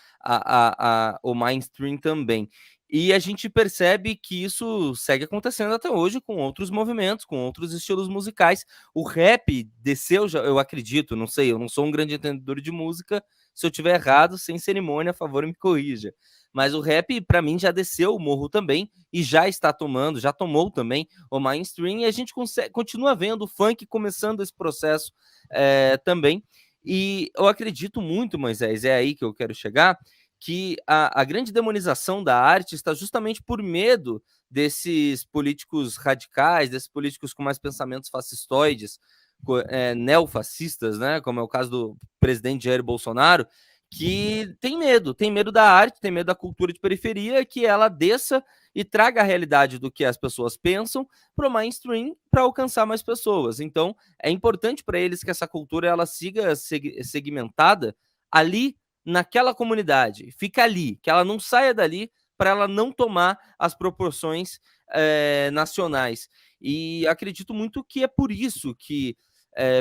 o mainstream também. E a gente percebe que isso segue acontecendo até hoje com outros movimentos, com outros estilos musicais. O rap desceu, eu acredito, não sei, eu não sou um grande entendedor de música. Se eu tiver errado, sem cerimônia, a favor, me corrija. Mas o rap, para mim, já desceu o morro também e já tomou também o mainstream, e a gente continua vendo o funk começando esse processo também. E eu acredito muito, Moisés, é aí que eu quero chegar, que a grande demonização da arte está justamente por medo desses políticos radicais, desses políticos com mais pensamentos fascistoides, neofascistas, né, como é o caso do presidente Jair Bolsonaro, que tem medo da arte, tem medo da cultura de periferia, que ela desça e traga a realidade do que as pessoas pensam para o mainstream para alcançar mais pessoas. Então, é importante para eles que essa cultura ela siga segmentada ali naquela comunidade, fica ali, que ela não saia dali para ela não tomar as proporções nacionais. E acredito muito que é por isso que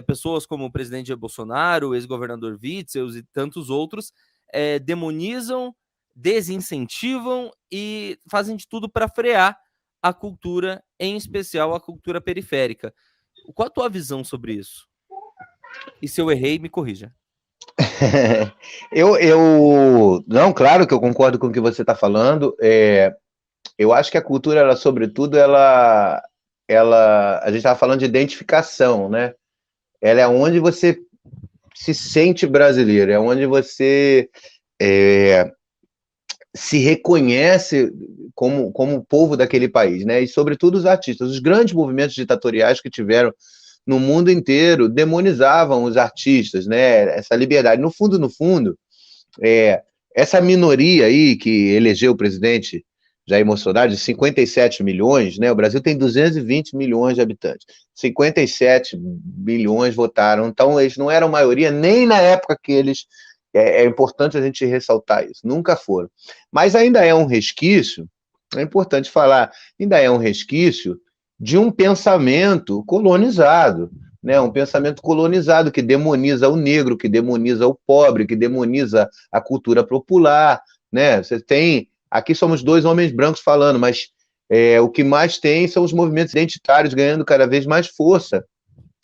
pessoas como o presidente Jair Bolsonaro, o ex-governador Witzel e tantos outros demonizam, desincentivam e fazem de tudo para frear a cultura, em especial a cultura periférica. Qual a tua visão sobre isso? E se eu errei, me corrija. Não, claro que eu concordo com o que você está falando. Eu acho que a cultura, ela, sobretudo, a gente estava falando de identificação, né? Ela é onde você se sente brasileiro, é onde você se reconhece como povo daquele país, né? E, sobretudo, os artistas. Os grandes movimentos ditatoriais que tiveram no mundo inteiro demonizavam os artistas, né? Essa liberdade. No fundo, essa minoria aí que elegeu o presidente Jair Bolsonaro, de 57 milhões, né? O Brasil tem 220 milhões de habitantes. 57 milhões votaram, então eles não eram maioria nem na época que eles... É importante a gente ressaltar isso, nunca foram. Mas ainda é um resquício, é importante falar, ainda é um resquício de um pensamento colonizado, né? Um pensamento colonizado que demoniza o negro, que demoniza o pobre, que demoniza a cultura popular, né? Você tem... Aqui somos dois homens brancos falando, mas o que mais tem são os movimentos identitários ganhando cada vez mais força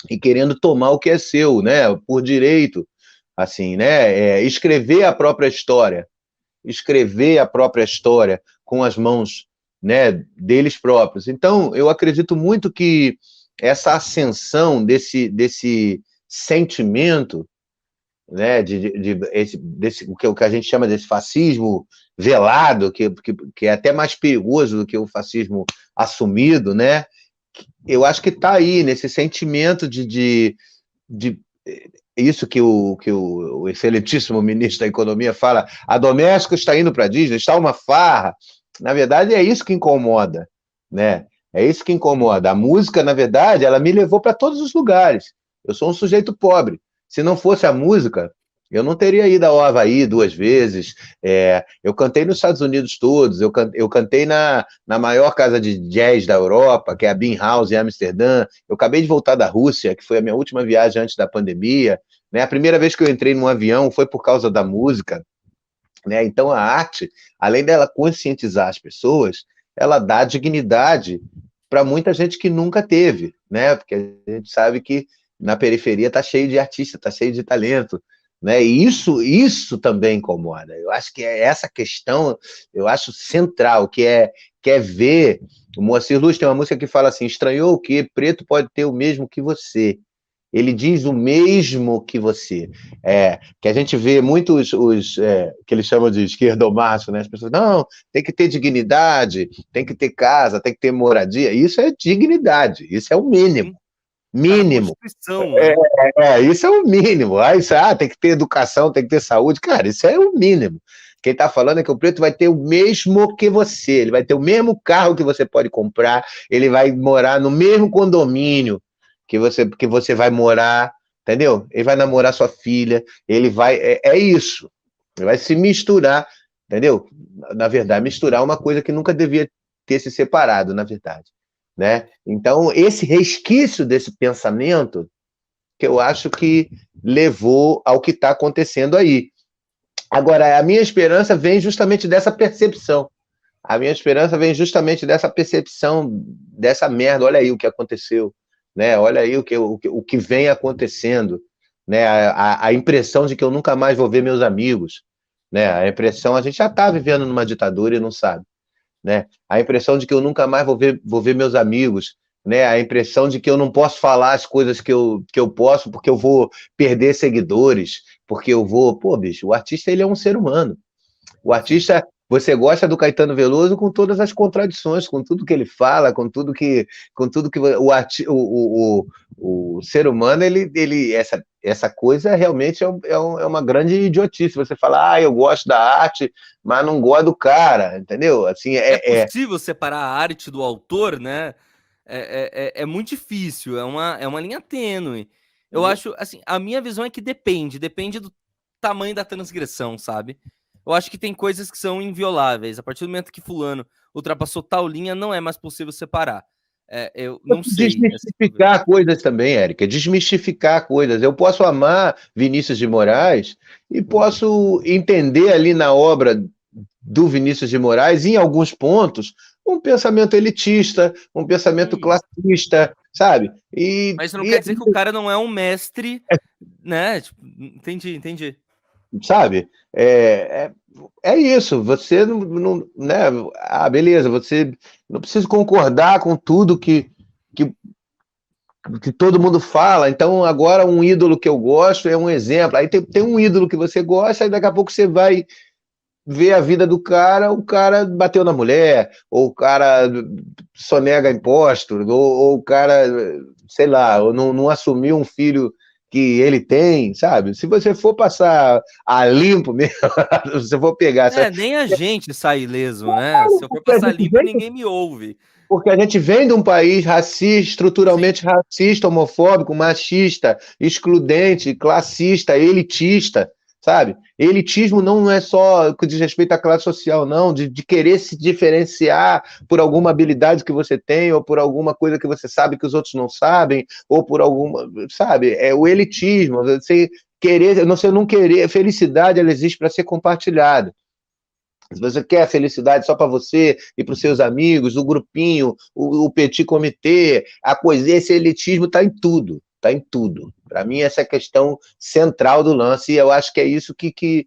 e querendo tomar o que é seu, né? Por direito, assim, né? Escrever a própria história com as mãos, né, deles próprios. Então, eu acredito muito que essa ascensão desse sentimento, né, o que a gente chama desse fascismo velado, que é até mais perigoso do que o fascismo assumido, né? Eu acho que está aí, nesse sentimento de isso que o excelentíssimo ministro da Economia fala, a doméstica está indo para a Disney, está uma farra. Na verdade, é isso que incomoda, né? É isso que incomoda. A música, na verdade, ela me levou para todos os lugares. Eu sou um sujeito pobre. Se não fosse a música, eu não teria ido ao Havaí 2 vezes. Eu cantei nos Estados Unidos todos. Eu cantei na maior casa de jazz da Europa, que é a Bean House, em Amsterdã. Eu acabei de voltar da Rússia, que foi a minha última viagem antes da pandemia, né? A primeira vez que eu entrei num avião foi por causa da música, né? Então, a arte, além dela conscientizar as pessoas, ela dá dignidade para muita gente que nunca teve, né? Porque a gente sabe que na periferia está cheio de artista, está cheio de talento, né? E isso também incomoda. Eu acho que essa questão, eu acho central, que é ver... O Moacir Luz tem uma música que fala assim, estranhou o quê? Preto pode ter o mesmo que você. Ele diz o mesmo que você. Que a gente vê muitos que eles chamam de esquerdomacho, né? As pessoas, não, tem que ter dignidade, tem que ter casa, tem que ter moradia. Isso é dignidade, isso é o mínimo. Mínimo. Isso é o mínimo. Tem que ter educação, tem que ter saúde. Cara, isso é o mínimo. Quem está falando é que o preto vai ter o mesmo que você, ele vai ter o mesmo carro que você pode comprar, ele vai morar no mesmo condomínio que você vai morar, entendeu? Ele vai namorar sua filha, ele vai... É isso. Ele vai se misturar, entendeu? Na verdade, misturar uma coisa que nunca devia ter se separado, na verdade, né? Então, esse resquício desse pensamento que eu acho que levou ao que está acontecendo aí. Agora, a minha esperança vem justamente dessa percepção. A minha esperança vem justamente dessa percepção, dessa merda. Olha aí o que aconteceu, né? Olha aí o que vem acontecendo, né? A impressão de que eu nunca mais vou ver meus amigos, né? A impressão, a gente já está vivendo numa ditadura e não sabe, né? A impressão de que eu nunca mais vou ver meus amigos, né? A impressão de que eu não posso falar as coisas que eu posso porque eu vou perder seguidores, porque eu vou... Pô, bicho, o artista, ele é um ser humano. O Sim. artista, você gosta do Caetano Veloso com todas as contradições, com tudo que ele fala, com tudo que o ser humano, essa coisa realmente é uma grande idiotice. Você fala, eu gosto da arte, mas não gosto do cara, entendeu? Assim, É possível separar a arte do autor, né? É muito difícil, é uma linha tênue. Eu acho, assim, a minha visão é que depende do tamanho da transgressão, sabe? Eu acho que tem coisas que são invioláveis. A partir do momento que fulano ultrapassou tal linha, não é mais possível separar. Eu não sei. desmistificar coisas também, Érica, desmistificar coisas. Eu posso amar Vinícius de Moraes e posso entender ali na obra do Vinícius de Moraes, em alguns pontos, um pensamento elitista, um pensamento Sim. classista, sabe? Mas isso não quer dizer que o cara não é um mestre, né? Tipo, entendi. Sabe? É isso, você não, né? Beleza, você não precisa concordar com tudo que, que todo mundo fala, então agora um ídolo que eu gosto é um exemplo. Aí tem um ídolo que você gosta, e daqui a pouco você vai ver a vida do cara, o cara bateu na mulher, ou o cara sonega imposto, ou o cara, sei lá, ou não assumiu um filho que ele tem, sabe? Se você for passar a limpo mesmo, se você for pegar. Nem a gente sai ileso, né? Se eu for Porque a passar gente limpo, vem, ninguém me ouve. porque a gente vem de um país racista, Sim. estruturalmente racista, homofóbico, machista, excludente, classista, elitista, sabe? Elitismo não é só que diz respeito à classe social, não, de querer se diferenciar por alguma habilidade que você tem, ou por alguma coisa que você sabe que os outros não sabem, ou por alguma, sabe? É o elitismo, você querer, você não querer, felicidade ela existe para ser compartilhada. Se você quer a felicidade só para você e para os seus amigos, o grupinho, o petit comitê, a coisa, esse elitismo está em tudo, está em tudo. Para mim, essa é a questão central do lance, e eu acho que é isso que, que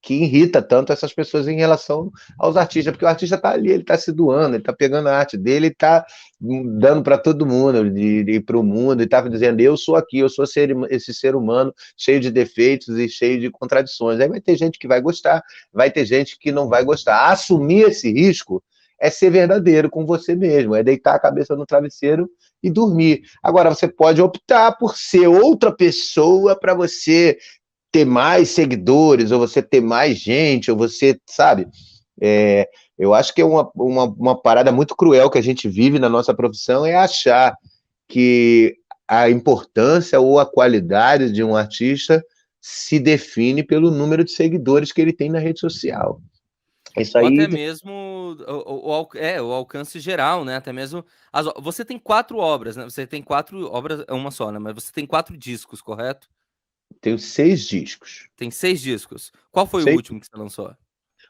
irrita tanto essas pessoas em relação aos artistas, porque o artista está ali, ele está se doando, ele está pegando a arte dele, está dando para todo mundo, para o mundo, e está dizendo, eu sou aqui, eu sou esse ser humano cheio de defeitos e cheio de contradições. Aí vai ter gente que vai gostar, vai ter gente que não vai gostar. Assumir esse risco é ser verdadeiro com você mesmo, é deitar a cabeça no travesseiro e dormir. Agora, você pode optar por ser outra pessoa para você ter mais seguidores, ou você ter mais gente, ou você, sabe? Eu acho que é uma parada muito cruel que a gente vive na nossa profissão, é achar que a importância ou a qualidade de um artista se define pelo número de seguidores que ele tem na rede social. Isso Ou até aí mesmo o alcance geral, né? Até mesmo. Você tem 4 obras, né? Você tem 4 obras, é uma só, né? Mas você tem 4 discos, correto? tem 6 discos. Tem 6 discos. Qual foi o Seis. último que você lançou?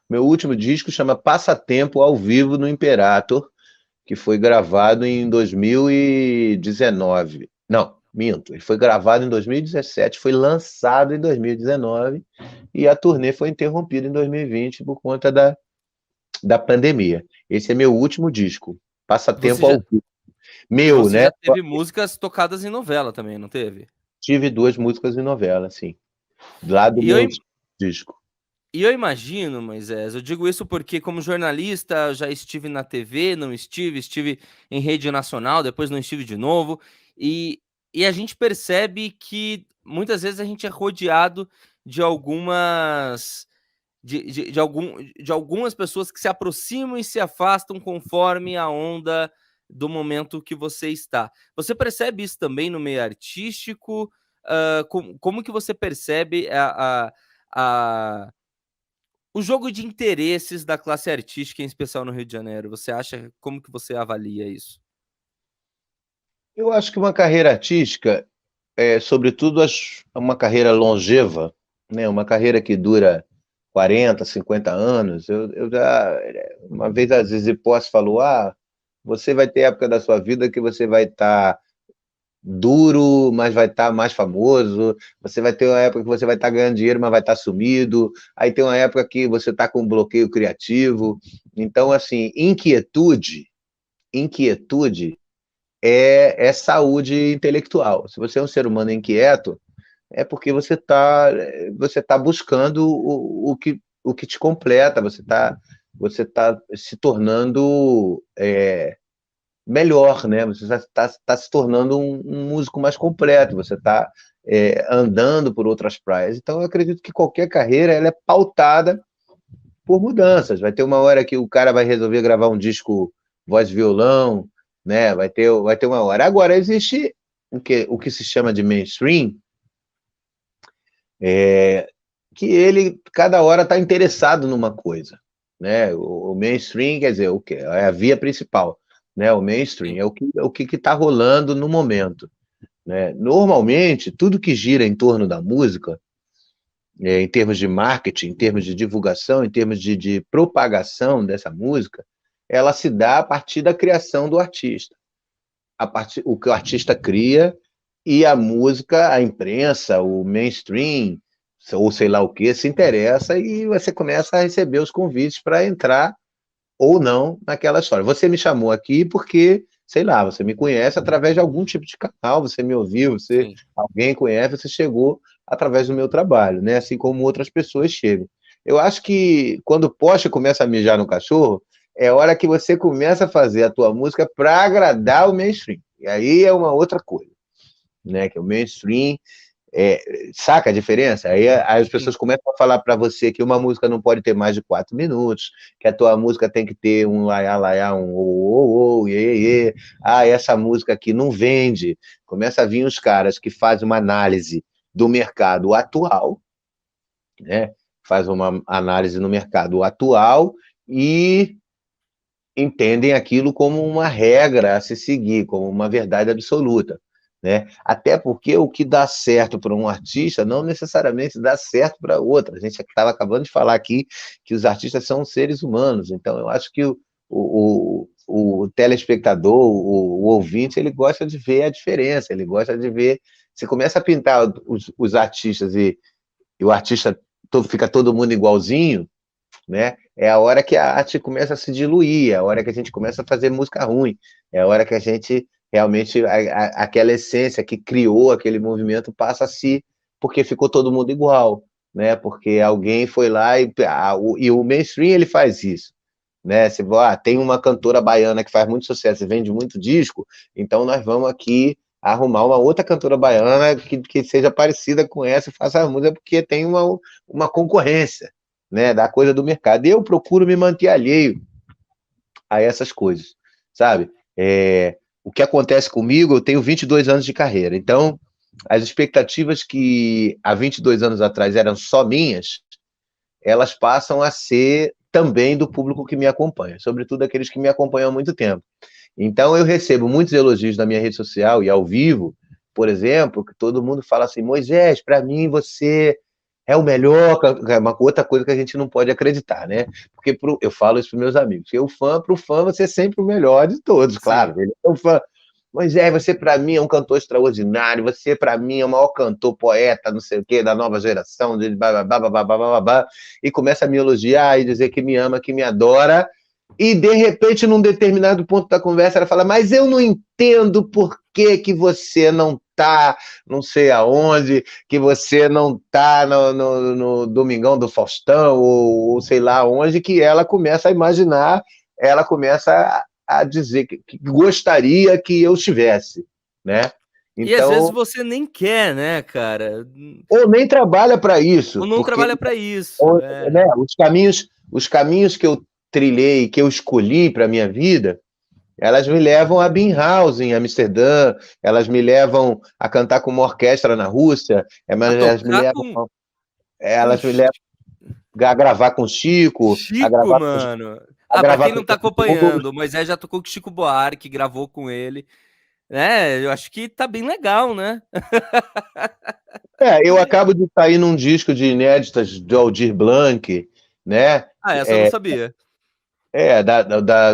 Meu último disco chama Passatempo ao Vivo no Imperator, que foi gravado em 2019. Não, minto. Ele foi gravado em 2017, foi lançado em 2019 e a turnê foi interrompida em 2020 por conta da pandemia. Esse é meu último disco, Você Passatempo já, ao Vivo. e Meu, você né? já teve músicas tocadas em novela também, não teve? Tive 2 músicas em novela, sim. Lá do E eu, meu disco. E eu imagino, Moisés, eu digo isso porque, como jornalista, eu já estive na TV, não estive em rede nacional, depois não estive de novo, e a gente percebe que muitas vezes a gente é rodeado de algumas. De algumas pessoas que se aproximam e se afastam conforme a onda do momento que você está. Você percebe isso também no meio artístico? Como que você percebe a o jogo de interesses da classe artística, em especial no Rio de Janeiro? Você acha, como que você avalia isso? Eu acho que uma carreira artística, sobretudo uma carreira longeva, né? Uma carreira que dura 40, 50 anos. Eu já, uma vez, às vezes, Hipócrates falou: você vai ter época da sua vida que você vai estar duro, mas vai estar mais famoso. Você vai ter uma época que você vai estar ganhando dinheiro, mas vai estar sumido. Aí tem uma época que você está com um bloqueio criativo. Então, assim, inquietude é saúde intelectual. Se você é um ser humano inquieto, é porque você tá buscando o que te completa, você tá se tornando melhor, né? Você está se tornando um músico mais completo, você está andando por outras praias. Então, eu acredito que qualquer carreira ela é pautada por mudanças. Vai ter uma hora que o cara vai resolver gravar um disco voz e violão, né? Vai ter uma hora. Agora, existe o que se chama de mainstream, que ele, cada hora, está interessado numa coisa, né? O mainstream, quer dizer, o que é a via principal, né? O mainstream Sim. é o que está rolando no momento, né? Normalmente, tudo que gira em torno da música, em termos de marketing, em termos de divulgação, em termos de propagação dessa música, ela se dá a partir da criação do artista. O que o artista cria e a música, a imprensa, o mainstream, ou sei lá o que, se interessa e você começa a receber os convites para entrar ou não naquela história. Você me chamou aqui porque, sei lá, você me conhece através de algum tipo de canal, você me ouviu, Sim. alguém conhece, você chegou através do meu trabalho, né? Assim como outras pessoas chegam. Eu acho que quando o poste começa a mijar no cachorro, é hora que você começa a fazer a tua música para agradar o mainstream. E aí é uma outra coisa, né? Que o mainstream saca a diferença? Aí as Sim. pessoas começam a falar para você que uma música não pode ter mais de 4 minutos, que a tua música tem que ter um laiá, laiá, um ô, iê, iê. Essa música aqui não vende. Começa a vir os caras que fazem uma análise do mercado atual, né? Faz uma análise no mercado atual e entendem aquilo como uma regra a se seguir, como uma verdade absoluta, né? Até porque o que dá certo para um artista não necessariamente dá certo para outro. A gente estava acabando de falar aqui que os artistas são seres humanos, então eu acho que o telespectador, o ouvinte, ele gosta de ver a diferença, ele gosta de ver. Você começa a pintar os artistas e o artista fica todo mundo igualzinho, né? É a hora que a arte começa a se diluir, é a hora que a gente começa a fazer música ruim, é a hora que a gente realmente, aquela essência que criou aquele movimento passa a se, porque ficou todo mundo igual, né? Porque alguém foi lá e o mainstream ele faz isso, né? Se tem uma cantora baiana que faz muito sucesso e vende muito disco, então nós vamos aqui arrumar uma outra cantora baiana que seja parecida com essa e faça a música, porque tem uma concorrência, né, da coisa do mercado. E eu procuro me manter alheio a essas coisas, sabe? O que acontece comigo, eu tenho 22 anos de carreira, então as expectativas que há 22 anos atrás eram só minhas, elas passam a ser também do público que me acompanha, sobretudo aqueles que me acompanham há muito tempo. Então eu recebo muitos elogios na minha rede social e ao vivo, por exemplo, que todo mundo fala assim: Moisés, para mim você é o melhor. É uma outra coisa que a gente não pode acreditar, né? Porque eu falo isso para meus amigos, que para o fã, você é sempre o melhor de todos, Sim. claro. Ele é um fã. Moisés, você para mim é um cantor extraordinário, você para mim é o maior cantor, poeta, não sei o quê, da nova geração, de babá, e começa a me elogiar e dizer que me ama, que me adora, e de repente, num determinado ponto da conversa, ela fala: mas eu não entendo por que você não tá não sei aonde, que você não tá no Domingão do Faustão, ou sei lá onde, que ela começa a imaginar, ela começa a dizer que gostaria que eu estivesse, né? E às vezes Então, você nem quer, né, cara? ou nem trabalha para isso, Ou não porque, trabalha para isso. né, os caminhos que eu trilhei, que eu escolhi para minha vida, elas me levam a Binhouse em Amsterdã, elas me levam a cantar com uma orquestra na Rússia, A elas me tocar levam, com elas me levam a gravar com Chico, Chico, mano. a Pra gravar quem com não tá todos. acompanhando, o Moisés já tocou com Chico Buarque, gravou com ele, né? Eu acho que tá bem legal, né? Eu acabo de sair num disco de inéditas do Aldir Blanc, né? Ah, essa eu não sabia.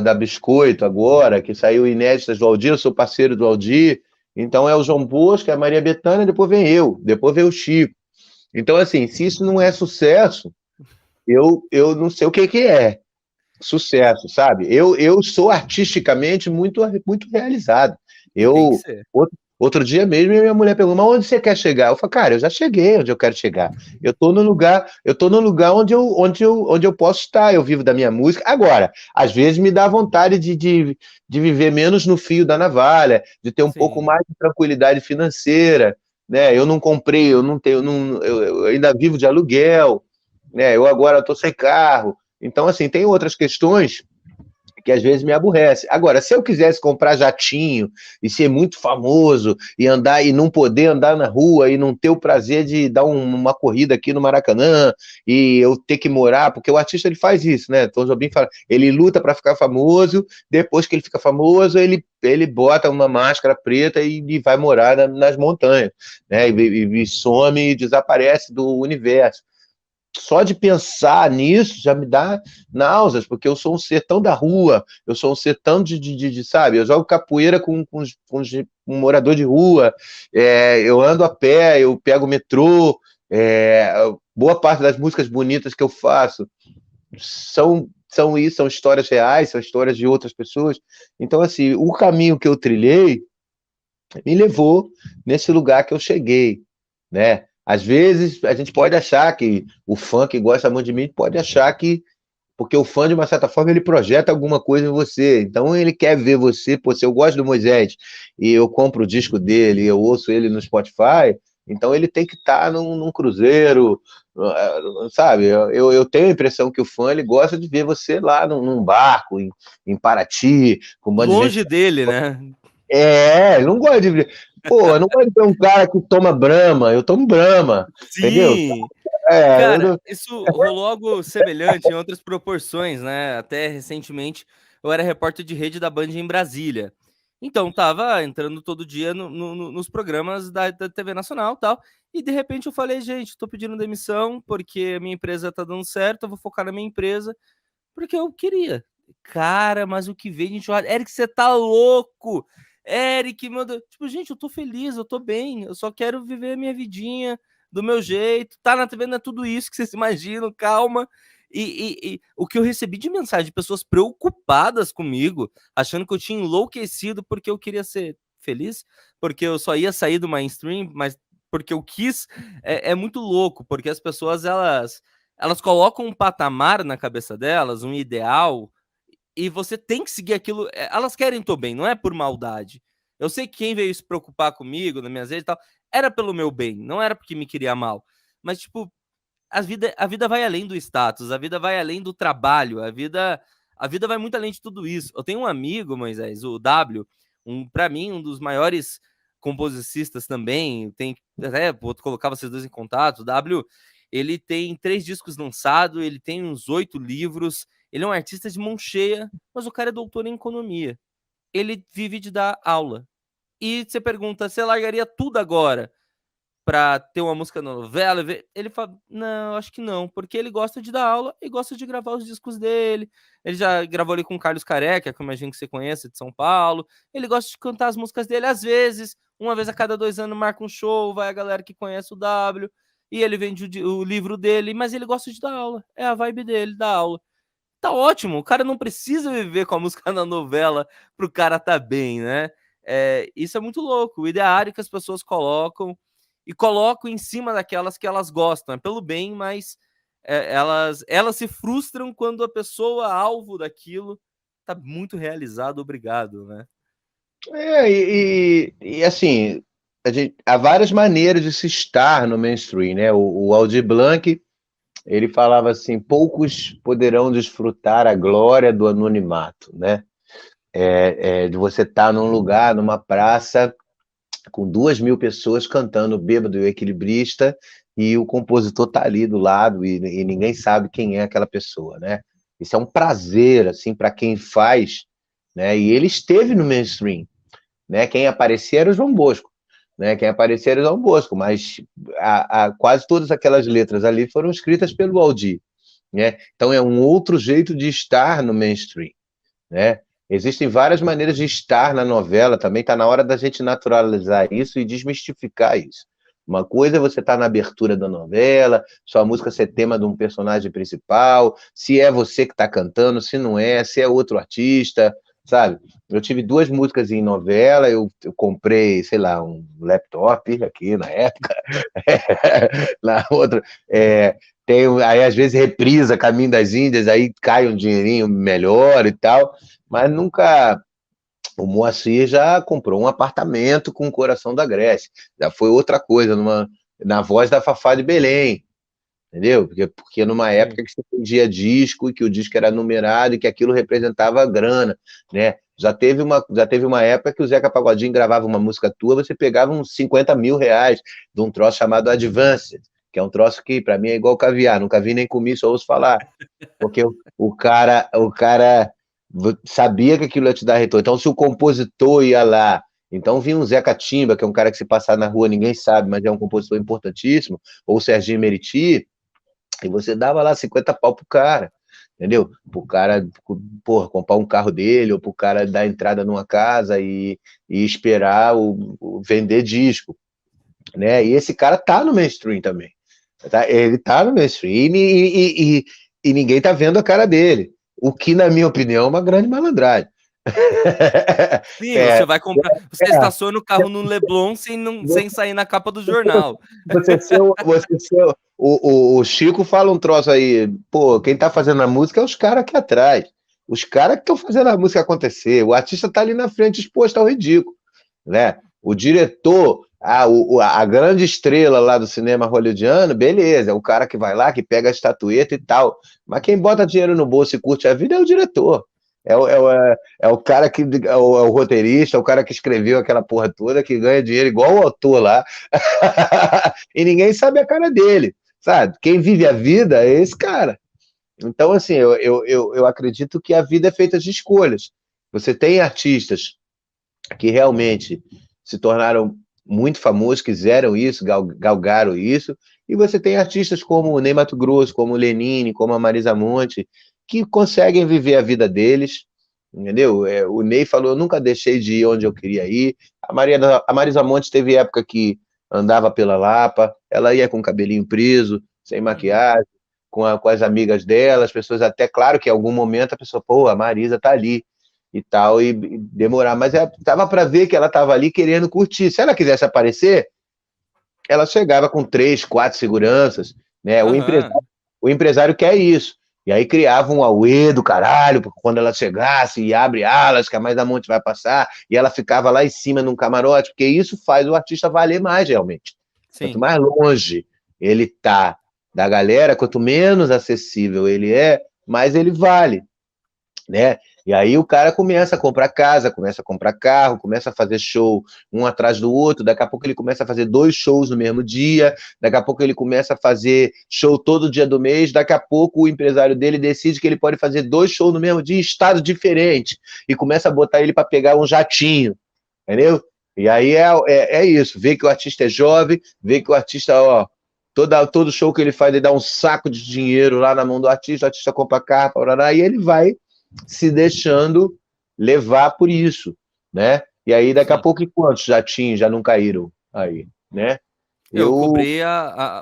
Da Biscoito agora, que saiu inéditas do Aldir, eu sou parceiro do Aldir, então é o João Bosco, é a Maria Bethânia, depois vem eu, depois vem o Chico. Então, assim, se isso não é sucesso, eu não sei o que é sucesso, sabe? Eu sou artisticamente muito, muito realizado. E tem que Eu, ser. Outro dia mesmo, a minha mulher perguntou, mas onde você quer chegar? Eu falei, cara, eu já cheguei onde eu quero chegar. Eu tô no lugar onde eu posso estar, eu vivo da minha música. Agora, às vezes me dá vontade de viver menos no fio da navalha, de ter um pouco Sim, mais de tranquilidade financeira, né? Eu não comprei, eu não tenho, eu ainda vivo de aluguel, né? Eu agora estou sem carro. Então, assim, tem outras questões que às vezes me aborrece. Agora, se eu quisesse comprar jatinho e ser muito famoso e andar e não poder andar na rua e não ter o prazer de dar uma corrida aqui no Maracanã e eu ter que morar, porque o artista ele faz isso, né? Tom Jobim fala, ele luta para ficar famoso, depois que ele fica famoso, ele bota uma máscara preta e vai morar nas montanhas, né? E some e desaparece do universo. Só de pensar nisso já me dá náuseas, porque eu sou um ser tão da rua, eu sou um ser tão sabe, eu jogo capoeira com um morador de rua, eu ando a pé, eu pego o metrô, boa parte das músicas bonitas que eu faço são isso, são histórias reais, são histórias de outras pessoas. Então, assim, o caminho que eu trilhei me levou nesse lugar que eu cheguei, né? Às vezes a gente pode achar que o fã que gosta muito de mim pode achar que porque o fã de uma certa forma ele projeta alguma coisa em você, então ele quer ver você, pô, se eu gosto do Moisés e eu compro o disco dele, eu ouço ele no Spotify, então ele tem que estar num cruzeiro, sabe? Eu tenho a impressão que o fã ele gosta de ver você lá num barco em Paraty, com um bando de gente. longe dele, né? Não gosta de ver. Pô, eu não gosto de ver um cara que toma Brahma, eu tomo Brahma, entendeu? Sim! Eu Cara, não- isso rolou algo semelhante em outras proporções, né? Até recentemente eu era repórter de rede da Band em Brasília. Então, tava entrando todo dia nos programas da TV Nacional e tal. E de repente eu falei, gente, tô pedindo demissão porque a minha empresa tá dando certo, eu vou focar na minha empresa, porque eu queria. Cara, mas o que veio de enxurrada? Eric, você tá louco! Eric, meu Deus. Tipo, gente, eu tô feliz, eu tô bem, eu só quero viver a minha vidinha do meu jeito. Tá na TV, não é tudo isso que vocês imaginam, calma. E o que eu recebi de mensagem de pessoas preocupadas comigo, achando que eu tinha enlouquecido porque eu queria ser feliz, porque eu só ia sair do mainstream, mas porque eu quis, é muito louco, porque as pessoas, elas colocam um patamar na cabeça delas, um ideal, e você tem que seguir aquilo. Elas querem tô bem, não é por maldade. Eu sei que quem veio se preocupar comigo, nas minhas redes e tal, era pelo meu bem, não era porque me queria mal. Mas, tipo, a vida vai além do status, a vida vai além do trabalho, a vida vai muito além de tudo isso. Eu tenho um amigo, Moisés, o W, para mim, um dos maiores composicistas também. Tem até vou colocar vocês dois em contato. O W, ele tem 3 discos lançados, ele tem uns 8 livros. Ele é um artista de mão cheia, mas o cara é doutor em economia. Ele vive de dar aula. E você pergunta, você largaria tudo agora para ter uma música na novela? Ele fala, não, acho que não, porque ele gosta de dar aula e gosta de gravar os discos dele. Ele já gravou ali com o Carlos Careca, que eu imagino que você conhece, de São Paulo. Ele gosta de cantar as músicas dele, às vezes, uma vez a cada 2 anos marca um show, vai a galera que conhece o W, e ele vende o livro dele, mas ele gosta de dar aula, é a vibe dele, dar aula. Tá ótimo, o cara não precisa viver com a música na novela pro cara tá bem, né? Isso é muito louco, o ideário que as pessoas colocam e colocam em cima daquelas que elas gostam, é pelo bem, mas elas se frustram quando a pessoa alvo daquilo tá muito realizado, obrigado, né? Assim, há várias maneiras de se estar no mainstream, né? O Aldir Blanc, ele falava assim, poucos poderão desfrutar a glória do anonimato, né? De você estar num lugar, numa praça, com 2.000 pessoas cantando Bêbado e o Equilibrista, e o compositor tá ali do lado e ninguém sabe quem é aquela pessoa, né? Isso é um prazer, assim, para quem faz, né? E ele esteve no mainstream, né? Quem aparecia era o João Bosco, né? Quem aparecia era o João Bosco, mas quase todas aquelas letras ali foram escritas pelo Aldir, né? Então é um outro jeito de estar no mainstream, né? Existem várias maneiras de estar na novela também, está na hora da gente naturalizar isso e desmistificar isso. Uma coisa é você estar na abertura da novela, sua música ser tema de um personagem principal, se é você que está cantando, se não é, se é outro artista, sabe? Eu tive 2 músicas em novela, eu comprei, sei lá, um laptop aqui na época, na outra, aí às vezes reprisa Caminho das Índias, aí cai um dinheirinho melhor e tal, mas nunca. O Moacir já comprou um apartamento com o Coração da Grécia, já foi outra coisa, na voz da Fafá de Belém, entendeu? Porque numa Sim. época que você vendia disco e que o disco era numerado e que aquilo representava grana, né? Já teve uma época que o Zeca Pagodinho gravava uma música tua, você pegava uns 50 mil reais de um troço chamado Advanced, que é um troço que para mim é igual caviar, nunca vi nem comi, só ouço falar. Porque o cara sabia que aquilo ia te dar retorno. Então, se o compositor ia lá, então vinha um Zeca Timba, que é um cara que se passar na rua ninguém sabe, mas é um compositor importantíssimo, ou o Serginho Meriti, e você dava lá 50 pau pro cara, entendeu? Pro cara, porra, comprar um carro dele, ou pro cara dar entrada numa casa e esperar vender disco, né? E esse cara tá no mainstream também. Tá? Ele tá no mainstream e ninguém tá vendo a cara dele. O que, na minha opinião, é uma grande malandragem. Sim, É, você vai comprar. Você é, estaciona o carro no Leblon sem sair na capa do jornal. o Chico fala um troço aí, pô, quem tá fazendo a música é os caras aqui atrás. Os caras que estão fazendo a música acontecer. O artista tá ali na frente exposto ao ridículo, né? O diretor, a grande estrela lá do cinema hollywoodiano, beleza, é o cara que vai lá, que pega a estatueta e tal. Mas quem bota dinheiro no bolso e curte a vida é o diretor. É o cara que é o roteirista, é o cara que escreveu aquela porra toda, que ganha dinheiro igual o autor lá. E ninguém sabe a cara dele, sabe? Quem vive a vida é esse cara. Então, assim, eu acredito que a vida é feita de escolhas. Você tem artistas que realmente se tornaram muito famosos, quiseram isso, galgaram isso, e você tem artistas como o Ney Matogrosso, como o Lenine, como a Marisa Monte, que conseguem viver a vida deles, entendeu? O Ney falou, eu nunca deixei de ir onde eu queria ir. A Marisa Monte teve época que andava pela Lapa, ela ia com o cabelinho preso, sem Uhum. maquiagem, com as amigas dela, as pessoas até, claro que em algum momento a pessoa, pô, a Marisa tá ali, e tal, e demorar. Mas tava para ver que ela tava ali querendo curtir. Se ela quisesse aparecer, ela chegava com 3, 4 seguranças, né? O empresário, Aham. o empresário quer isso. E aí criava um auê do caralho, porque quando ela chegasse e abre alas, que a Mais da Monte vai passar, e ela ficava lá em cima num camarote, porque isso faz o artista valer mais realmente. Quanto Sim. mais longe ele tá da galera, quanto menos acessível ele é, mais ele vale, né? E aí o cara começa a comprar casa, começa a comprar carro, começa a fazer show um atrás do outro, daqui a pouco ele começa a fazer 2 shows no mesmo dia, daqui a pouco ele começa a fazer show todo dia do mês, daqui a pouco o empresário dele decide que ele pode fazer 2 shows no mesmo dia em estado diferente, e começa a botar ele para pegar um jatinho, entendeu? E aí é isso, vê que o artista é jovem, vê que o artista, ó, todo show que ele faz, ele dá um saco de dinheiro lá na mão do artista, o artista compra carro, e ele vai se deixando levar por isso, né? E aí daqui a Sim. pouco quantos já não caíram aí, né? Eu Eu cobri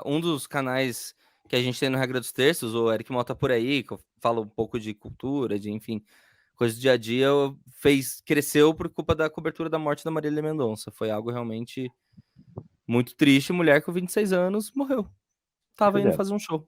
um dos canais que a gente tem no Regra dos Terços, o Eric Mota por aí, que fala um pouco de cultura, de enfim, coisas do dia a dia, cresceu por culpa da cobertura da morte da Marília Mendonça. Foi algo realmente muito triste. Mulher com 26 anos morreu. Tava pois indo é, fazer um show.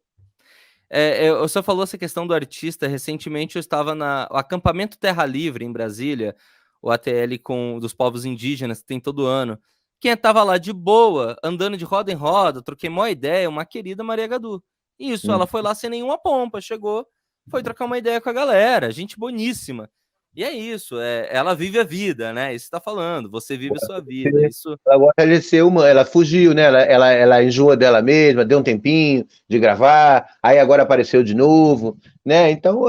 O senhor falou essa questão do artista. Recentemente eu estava no acampamento Terra Livre, em Brasília, o ATL dos povos indígenas, que tem todo ano. Quem estava lá de boa, andando de roda em roda, troquei uma ideia, uma querida Maria Gadu. Isso, ela foi lá sem nenhuma pompa, chegou, foi trocar uma ideia com a galera, gente boníssima. E é isso, ela vive a vida, né? Isso está falando, você vive a sua vida. Isso, ela gosta de ser humana, ela fugiu, né? Ela enjoou dela mesma, deu um tempinho de gravar, aí agora apareceu de novo, né? Então,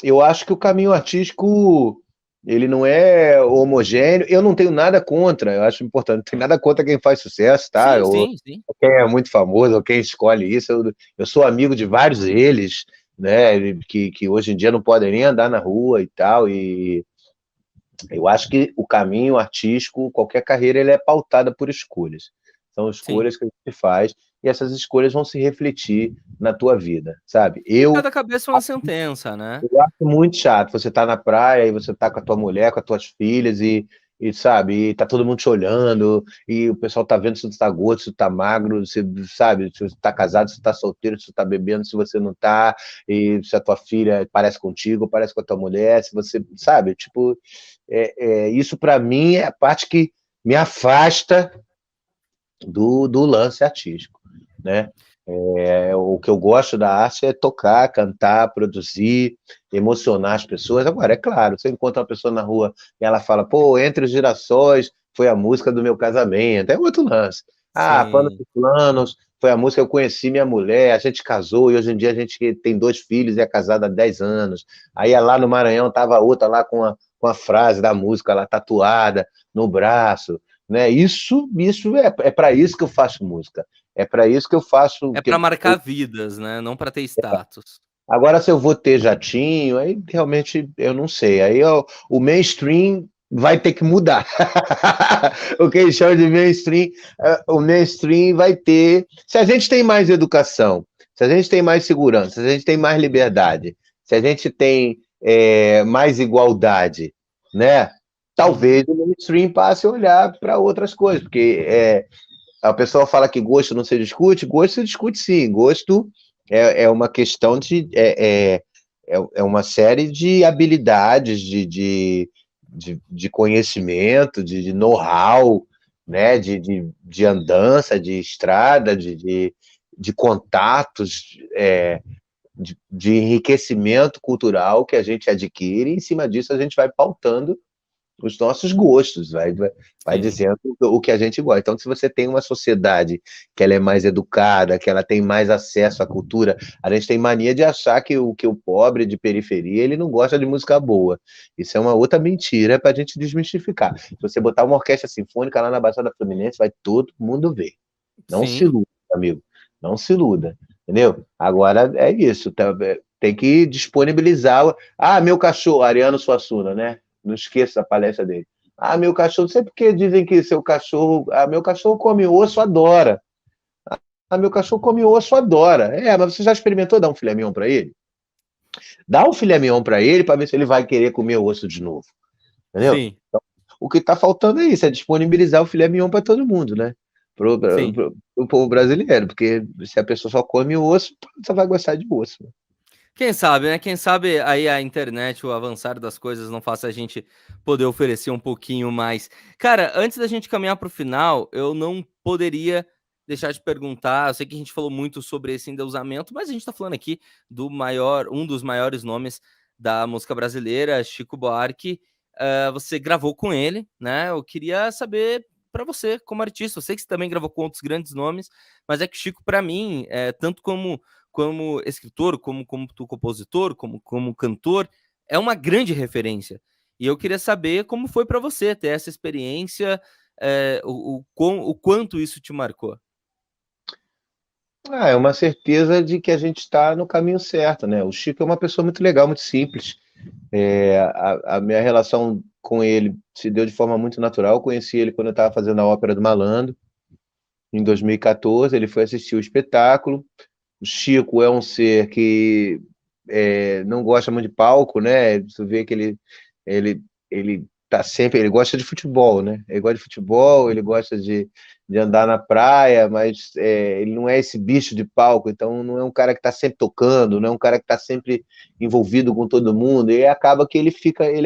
eu acho que o caminho artístico ele não é homogêneo. Eu não tenho nada contra, eu acho importante, não tenho nada contra quem faz sucesso, tá? sim, Ou sim, sim. quem é muito famoso, ou quem escolhe isso. Eu sou amigo de vários deles, né? Que hoje em dia não podem nem andar na rua e tal, e eu acho que o caminho artístico, qualquer carreira, ele é pautada por escolhas, são Sim. escolhas que a gente faz, e essas escolhas vão se refletir na tua vida, sabe? E cada cabeça é uma sentença, né? Eu acho muito chato. Você tá na praia e você tá com a tua mulher, com as tuas filhas sabe, e tá todo mundo te olhando e o pessoal tá vendo se tu tá gordo, se tu tá magro, se, sabe, se você tá casado, se tu tá solteiro, se tu tá bebendo, se você não tá, e se a tua filha parece contigo, parece com a tua mulher, se você, sabe, tipo, isso pra mim é a parte que me afasta do lance artístico, né? O que eu gosto da arte é tocar, cantar, produzir, emocionar as pessoas. Agora, é claro, você encontra uma pessoa na rua e ela fala, pô, Entre os Girassóis foi a música do meu casamento, é outro lance. Ah, Panos Sim. e Planos foi a música que eu conheci minha mulher, a gente casou e hoje em dia a gente tem 2 filhos e é casado há 10 anos. Aí lá no Maranhão tava outra lá com a frase da música lá tatuada no braço, né? Isso é para isso que eu faço música. É para isso que eu faço. É pra marcar vidas, né, não pra ter status. Agora, se eu vou ter jatinho, aí realmente eu não sei. Aí o mainstream vai ter que mudar. O que eles chamam de mainstream, o mainstream vai ter. Se a gente tem mais educação, se a gente tem mais segurança, se a gente tem mais liberdade, se a gente tem mais igualdade, né? Uhum. Talvez o mainstream passe a olhar para outras coisas, porque a pessoa fala que gosto não se discute, gosto se discute sim. Gosto é uma questão é uma série de habilidades, de conhecimento, de know-how, né? De andança, de estrada, de contatos, de enriquecimento cultural que a gente adquire, e em cima disso a gente vai pautando os nossos gostos, vai Sim. dizendo o que a gente gosta. Então, se você tem uma sociedade que ela é mais educada, que ela tem mais acesso à cultura, a gente tem mania de achar que o pobre de periferia ele não gosta de música boa. Isso é uma outra mentira para a gente desmistificar. Se você botar uma orquestra sinfônica lá na Baixada Fluminense, vai todo mundo ver. Não se Sim. iluda, amigo. Não se iluda. Entendeu? Agora é isso. Tem que disponibilizar. Ah, meu cachorro, Ariano Suassuna, né? Não esqueça a palestra dele. Ah, meu cachorro, não sei porque dizem que seu cachorro. Ah, meu cachorro come osso, adora. Ah, meu cachorro come osso, adora. Mas você já experimentou dar um filé mignon para ele? Dá um filé mignon para ele para ver se ele vai querer comer osso de novo. Entendeu? Sim. O que está faltando é isso, é disponibilizar o filé mignon para todo mundo, né? Sim. Pro povo brasileiro, porque se a pessoa só come osso, você vai gostar de osso. Quem sabe, né? Quem sabe aí a internet, o avançar das coisas não faça a gente poder oferecer um pouquinho mais. Cara, antes da gente caminhar para o final, eu não poderia deixar de perguntar. Eu sei que a gente falou muito sobre esse endeusamento, mas a gente está falando aqui do maior, um dos maiores nomes da música brasileira, Chico Buarque. Você gravou com ele, né? Eu queria saber para você, como artista, eu sei que você também gravou com outros grandes nomes, mas é que Chico, para mim, tanto como escritor, como compositor, como cantor, é uma grande referência. E eu queria saber como foi para você ter essa experiência, o quanto isso te marcou. É uma certeza de que a gente está no caminho certo, né? O Chico é uma pessoa muito legal, muito simples. A minha relação com ele se deu de forma muito natural. Eu conheci ele quando eu estava fazendo a Ópera do Malandro, em 2014. Ele foi assistir o espetáculo. O Chico é um ser que não gosta muito de palco, né? Você vê que ele, ele tá sempre, ele gosta de futebol, né? Ele gosta de futebol, ele gosta de andar na praia, mas ele não é esse bicho de palco, então não é um cara que está sempre tocando, não é um cara que está sempre envolvido com todo mundo, e acaba que ele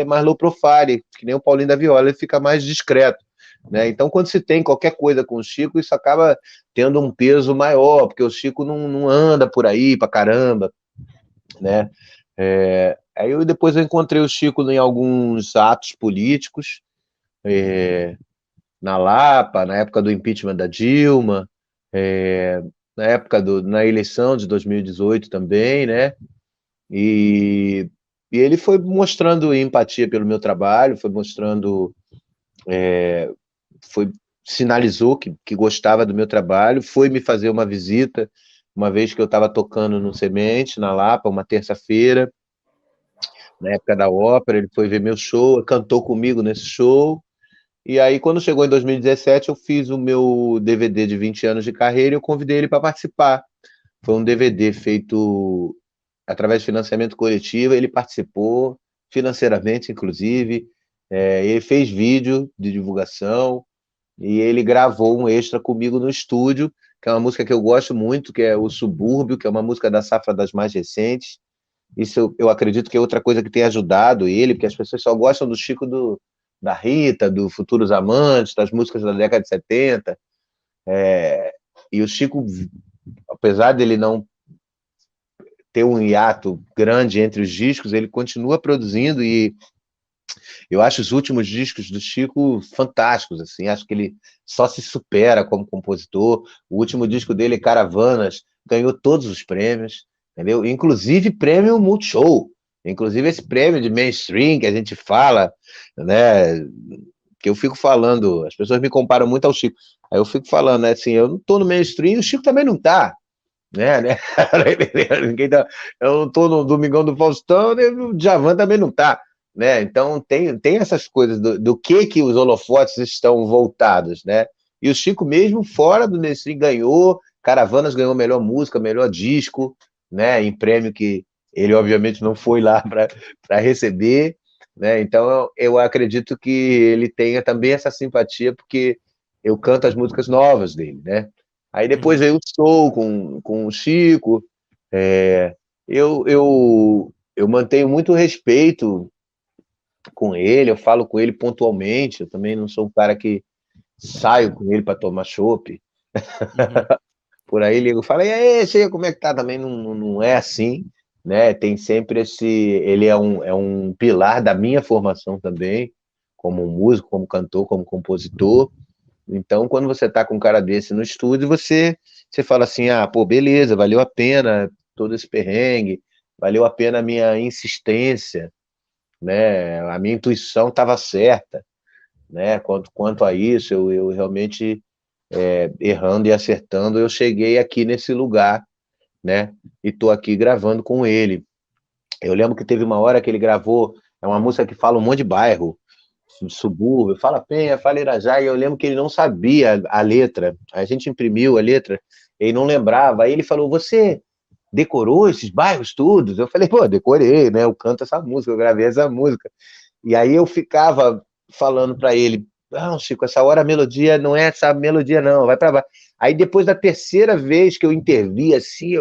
é mais low profile, que nem o Paulinho da Viola, ele fica mais discreto. Né? Então, quando se tem qualquer coisa com o Chico, isso acaba tendo um peso maior, porque o Chico não anda por aí pra caramba, né? Aí depois eu encontrei o Chico em alguns atos políticos, na Lapa, na época do impeachment da Dilma, na na eleição de 2018 também, né? E, e ele foi mostrando empatia pelo meu trabalho, foi sinalizou que gostava do meu trabalho, foi me fazer uma visita, uma vez que eu estava tocando no Semente, na Lapa, uma terça-feira, na época da ópera, ele foi ver meu show, cantou comigo nesse show, E aí, quando chegou em 2017, eu fiz o meu DVD de 20 anos de carreira e eu convidei ele para participar. Foi um DVD feito através de financiamento coletivo, ele participou financeiramente, inclusive. Ele fez vídeo de divulgação e ele gravou um extra comigo no estúdio, que é uma música que eu gosto muito, que é o Subúrbio, que é uma música da safra das mais recentes. Isso eu acredito que é outra coisa que tem ajudado ele, porque as pessoas só gostam do Chico da Rita, do Futuros Amantes, das músicas da década de 70. E o Chico, apesar dele não ter um hiato grande entre os discos, ele continua produzindo e eu acho os últimos discos do Chico fantásticos, assim, acho que ele só se supera como compositor. O último disco dele, Caravanas, ganhou todos os prêmios, entendeu? Inclusive prêmio Multishow, inclusive esse prêmio de mainstream que a gente fala, né, que eu fico falando, as pessoas me comparam muito ao Chico, aí eu fico falando, né, assim, eu não tô no mainstream, o Chico também não tá, né? Ninguém tá, eu não tô no Domingão do Faustão, e o Djavan também não tá, né? Então tem essas coisas do que os holofotes estão voltados, né? E o Chico mesmo fora do mainstream ganhou, Caravanas ganhou melhor música, melhor disco, né? Em prêmio que ele obviamente não foi lá para receber, né? Então eu acredito que ele tenha também essa simpatia porque eu canto as músicas novas dele, né? Aí depois Uhum. veio o Soul com o Chico. É, eu mantenho muito respeito com ele, eu falo com ele pontualmente. Eu também não sou um cara que saio com ele para tomar chopp. Uhum. Por aí ligo, fala, e aí, Chico, como é que tá? Também não é assim, né? Tem sempre esse. Ele é um pilar da minha formação também, como músico, como cantor, como compositor. Então, quando você tá com um cara desse no estúdio, você fala assim, ah, pô, beleza, valeu a pena todo esse perrengue, valeu a pena a minha insistência, né? A minha intuição estava certa, né? Quanto a isso, eu realmente, errando e acertando, eu cheguei aqui nesse lugar, né? E tô aqui gravando com ele. Eu lembro que teve uma hora que ele gravou, é uma música que fala um monte de bairro, subúrbio, fala Penha, fala Irajá, e eu lembro que ele não sabia a letra. A gente imprimiu a letra, ele não lembrava. Aí ele falou: Você decorou esses bairros todos? Eu falei: Pô, decorei, né? Eu canto essa música, eu gravei essa música. E aí eu ficava falando para ele: Não, Chico, essa hora a melodia não é essa melodia, não, vai para baixo. Aí depois da terceira vez que eu intervi, assim,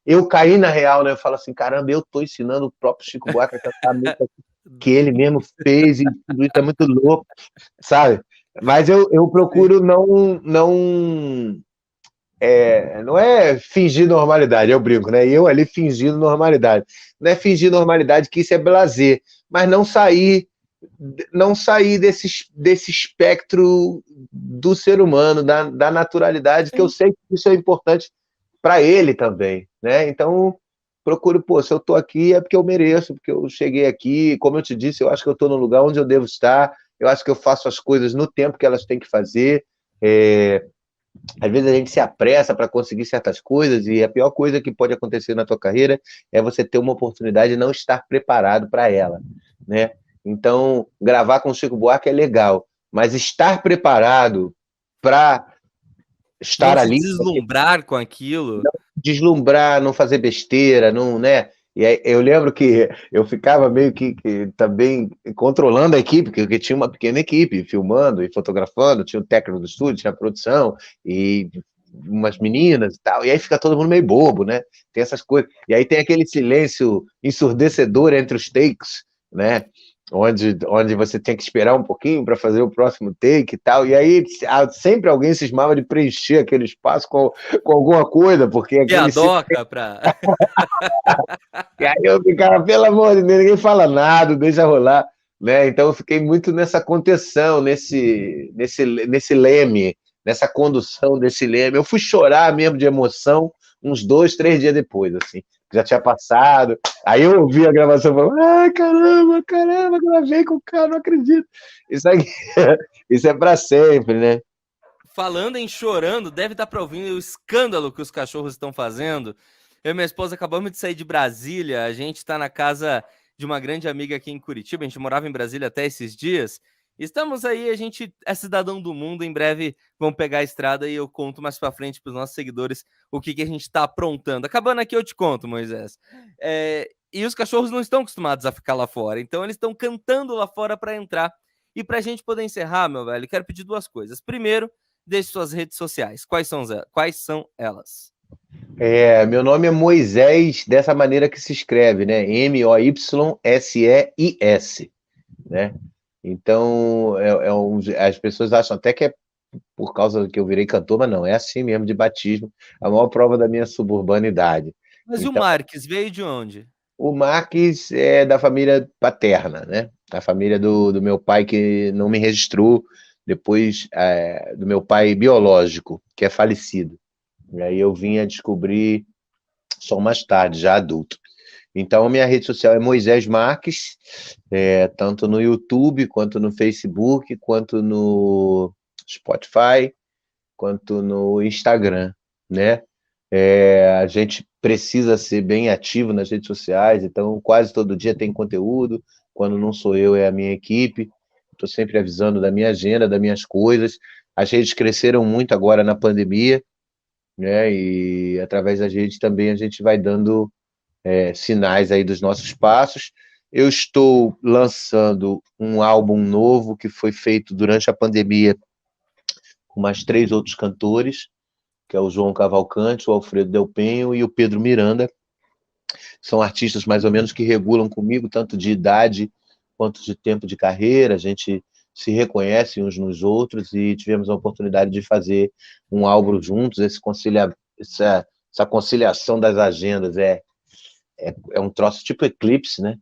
eu caí na real, né? Eu falo assim: Caramba, eu tô ensinando o próprio Chico Buarque a cantar a música que ele mesmo fez, e tudo isso é muito louco, sabe? Mas eu Sim. procuro não é fingir normalidade, eu brinco, né? Eu ali fingindo normalidade. Não é fingir normalidade, que isso é blazer, mas não sair desse espectro do ser humano, da naturalidade, que eu Sim. sei que isso é importante para ele também, né? Então, procuro, pô, se eu estou aqui é porque eu mereço, porque eu cheguei aqui, como eu te disse, eu acho que eu estou no lugar onde eu devo estar, eu acho que eu faço as coisas no tempo que elas têm que fazer. É, às vezes a gente se apressa para conseguir certas coisas e a pior coisa que pode acontecer na tua carreira é você ter uma oportunidade e não estar preparado para ela, né? Então, gravar com o Chico Buarque é legal, mas estar preparado para Não estar se ali, deslumbrar com aquilo. deslumbrar, não fazer besteira, não, né? E aí, eu lembro que eu ficava meio que também controlando a equipe, porque tinha uma pequena equipe, filmando e fotografando, tinha o técnico do estúdio, tinha a produção, e umas meninas e tal, e aí fica todo mundo meio bobo, né? Tem essas coisas. E aí tem aquele silêncio ensurdecedor entre os takes, né? Onde você tem que esperar um pouquinho para fazer o próximo take e tal, e aí sempre alguém cismava de preencher aquele espaço com alguma coisa, porque aquele Piadoca pra. e aí eu ficava, pelo amor de Deus, ninguém fala nada, deixa rolar, né? Então eu fiquei muito nessa contenção, nesse leme, nessa condução desse leme. Eu fui chorar mesmo de emoção uns 2, 3 dias depois, assim, já tinha passado. Aí eu ouvi a gravação e falei, ai, caramba, caramba, gravei com o cara, não acredito. Isso aqui, isso é para sempre, né? Falando em chorando, deve estar para ouvir o escândalo que os cachorros estão fazendo. Eu e minha esposa acabamos de sair de Brasília. A gente está na casa de uma grande amiga aqui em Curitiba. A gente morava em Brasília até esses dias. Estamos aí, a gente é cidadão do mundo, em breve vamos pegar a estrada e eu conto mais pra frente pros nossos seguidores o que a gente tá aprontando. Acabando aqui eu te conto, Moisés. E os cachorros não estão acostumados a ficar lá fora, então eles estão cantando lá fora para entrar. E pra gente poder encerrar, meu velho, quero pedir duas coisas. Primeiro, deixe suas redes sociais. Quais são elas? Meu nome é Moisés, dessa maneira que se escreve, né? Moyseis, né? Então, as pessoas acham até que é por causa que eu virei cantor, mas não, é assim mesmo, de batismo, a maior prova da minha suburbanidade. Mas e o Então, Marques, veio de onde? o Marques é da família paterna, né? Da família do meu pai que não me registrou, depois do meu pai biológico, que é falecido. E aí eu vim a descobrir só mais tarde, já adulto. Então, a minha rede social é Moisés Marques, tanto no YouTube, quanto no Facebook, quanto no Spotify, quanto no Instagram, né? A gente precisa ser bem ativo nas redes sociais, então quase todo dia tem conteúdo, quando não sou eu, é a minha equipe, estou sempre avisando da minha agenda, das minhas coisas. As redes cresceram muito agora na pandemia, né? E através das redes também a gente vai dando sinais aí dos nossos passos. Eu estou lançando um álbum novo que foi feito durante a pandemia com mais 3 outros cantores, que é o João Cavalcante, o Alfredo Del Penho e o Pedro Miranda. São artistas mais ou menos que regulam comigo, tanto de idade quanto de tempo de carreira. A gente se reconhece uns nos outros e tivemos a oportunidade de fazer um álbum juntos. Essa conciliação das agendas é um troço tipo eclipse, né?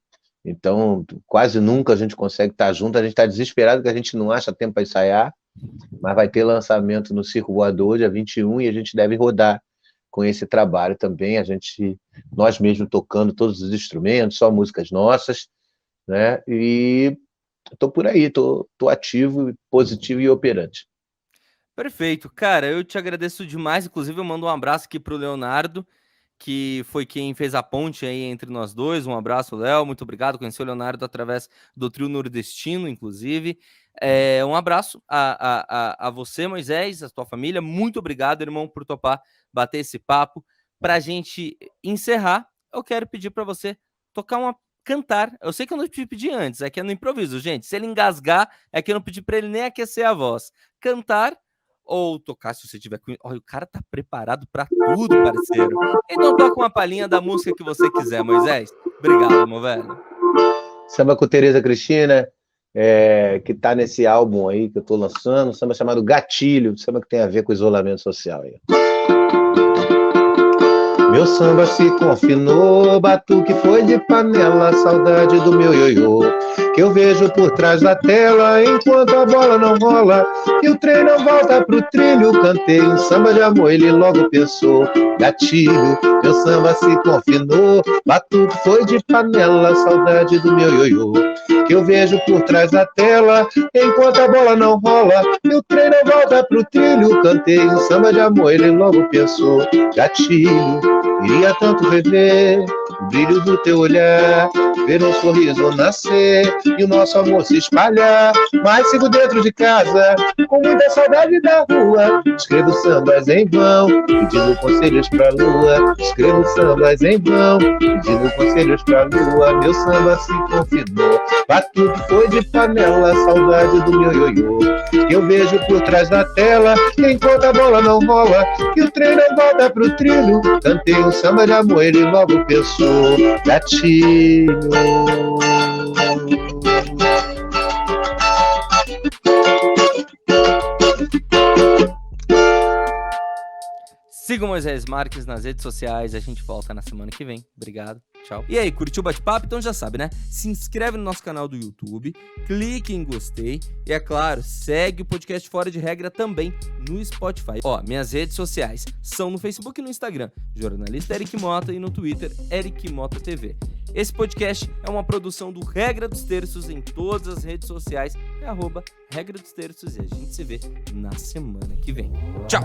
Então, quase nunca a gente consegue estar junto. A gente está desesperado que a gente não acha tempo para ensaiar, mas vai ter lançamento no Circo Voador, dia 21, e a gente deve rodar com esse trabalho também. Nós mesmos tocando todos os instrumentos, só músicas nossas, né? E estou por aí, estou ativo, positivo e operante. Perfeito. Cara, eu te agradeço demais. Inclusive, eu mando um abraço aqui pro Leonardo, que foi quem fez a ponte aí entre nós dois. Um abraço, Léo. Muito obrigado. Conheci o Leonardo através do trio nordestino, inclusive. Um abraço a você, Moisés, a tua família. Muito obrigado, irmão, por topar bater esse papo. Pra gente encerrar, eu quero pedir para você cantar. Eu sei que eu não te pedi antes, é que é no improviso, gente. Se ele engasgar, é que eu não pedi para ele nem aquecer a voz. Cantar ou tocar, se você tiver com... Olha, o cara tá preparado para tudo, parceiro. Então toca uma palhinha da música que você quiser, Moisés. Obrigado, meu velho. Samba com Tereza Cristina, que tá nesse álbum aí que eu tô lançando, samba chamado Gatilho, samba que tem a ver com isolamento social aí. Meu samba se confinou, batuque foi de panela, saudade do meu ioiô, que eu vejo por trás da tela, enquanto a bola não rola, e o trem não volta pro trilho, cantei um samba de amor, ele logo pensou, gatilho, meu samba se confinou, batuque foi de panela, saudade do meu ioiô, que eu vejo por trás da tela, enquanto a bola não rola, e o trem não volta pro trilho, cantei um samba de amor, ele logo pensou, gatilho, queria tanto rever o brilho do teu olhar, ver um sorriso nascer e o nosso amor se espalhar. Mas sigo dentro de casa, com muita saudade da rua. Escrevo sambas em vão, pedindo conselhos pra lua. Escrevo sambas em vão, pedindo conselhos pra lua. Meu samba se confinou, batuque foi de panela, saudade do meu ioiô, que eu vejo por trás da tela, enquanto a bola não rola, que o trem não volta pro trilho. Cantei um samba de amor, ele logo pensou, gatilho. Siga o Moisés Marques nas redes sociais. A gente volta na semana que vem. Obrigado. Tchau. E aí, curtiu o bate-papo? Então já sabe, né? Se inscreve no nosso canal do YouTube, clique em gostei e, é claro, segue o podcast Fora de Regra também no Spotify. Ó, minhas redes sociais são no Facebook e no Instagram, jornalista Eric Mota, e no Twitter, Eric Mota TV. Esse podcast é uma produção do Regra dos Terços em todas as redes sociais. É @Regra dos Terços e a gente se vê na semana que vem. Tchau!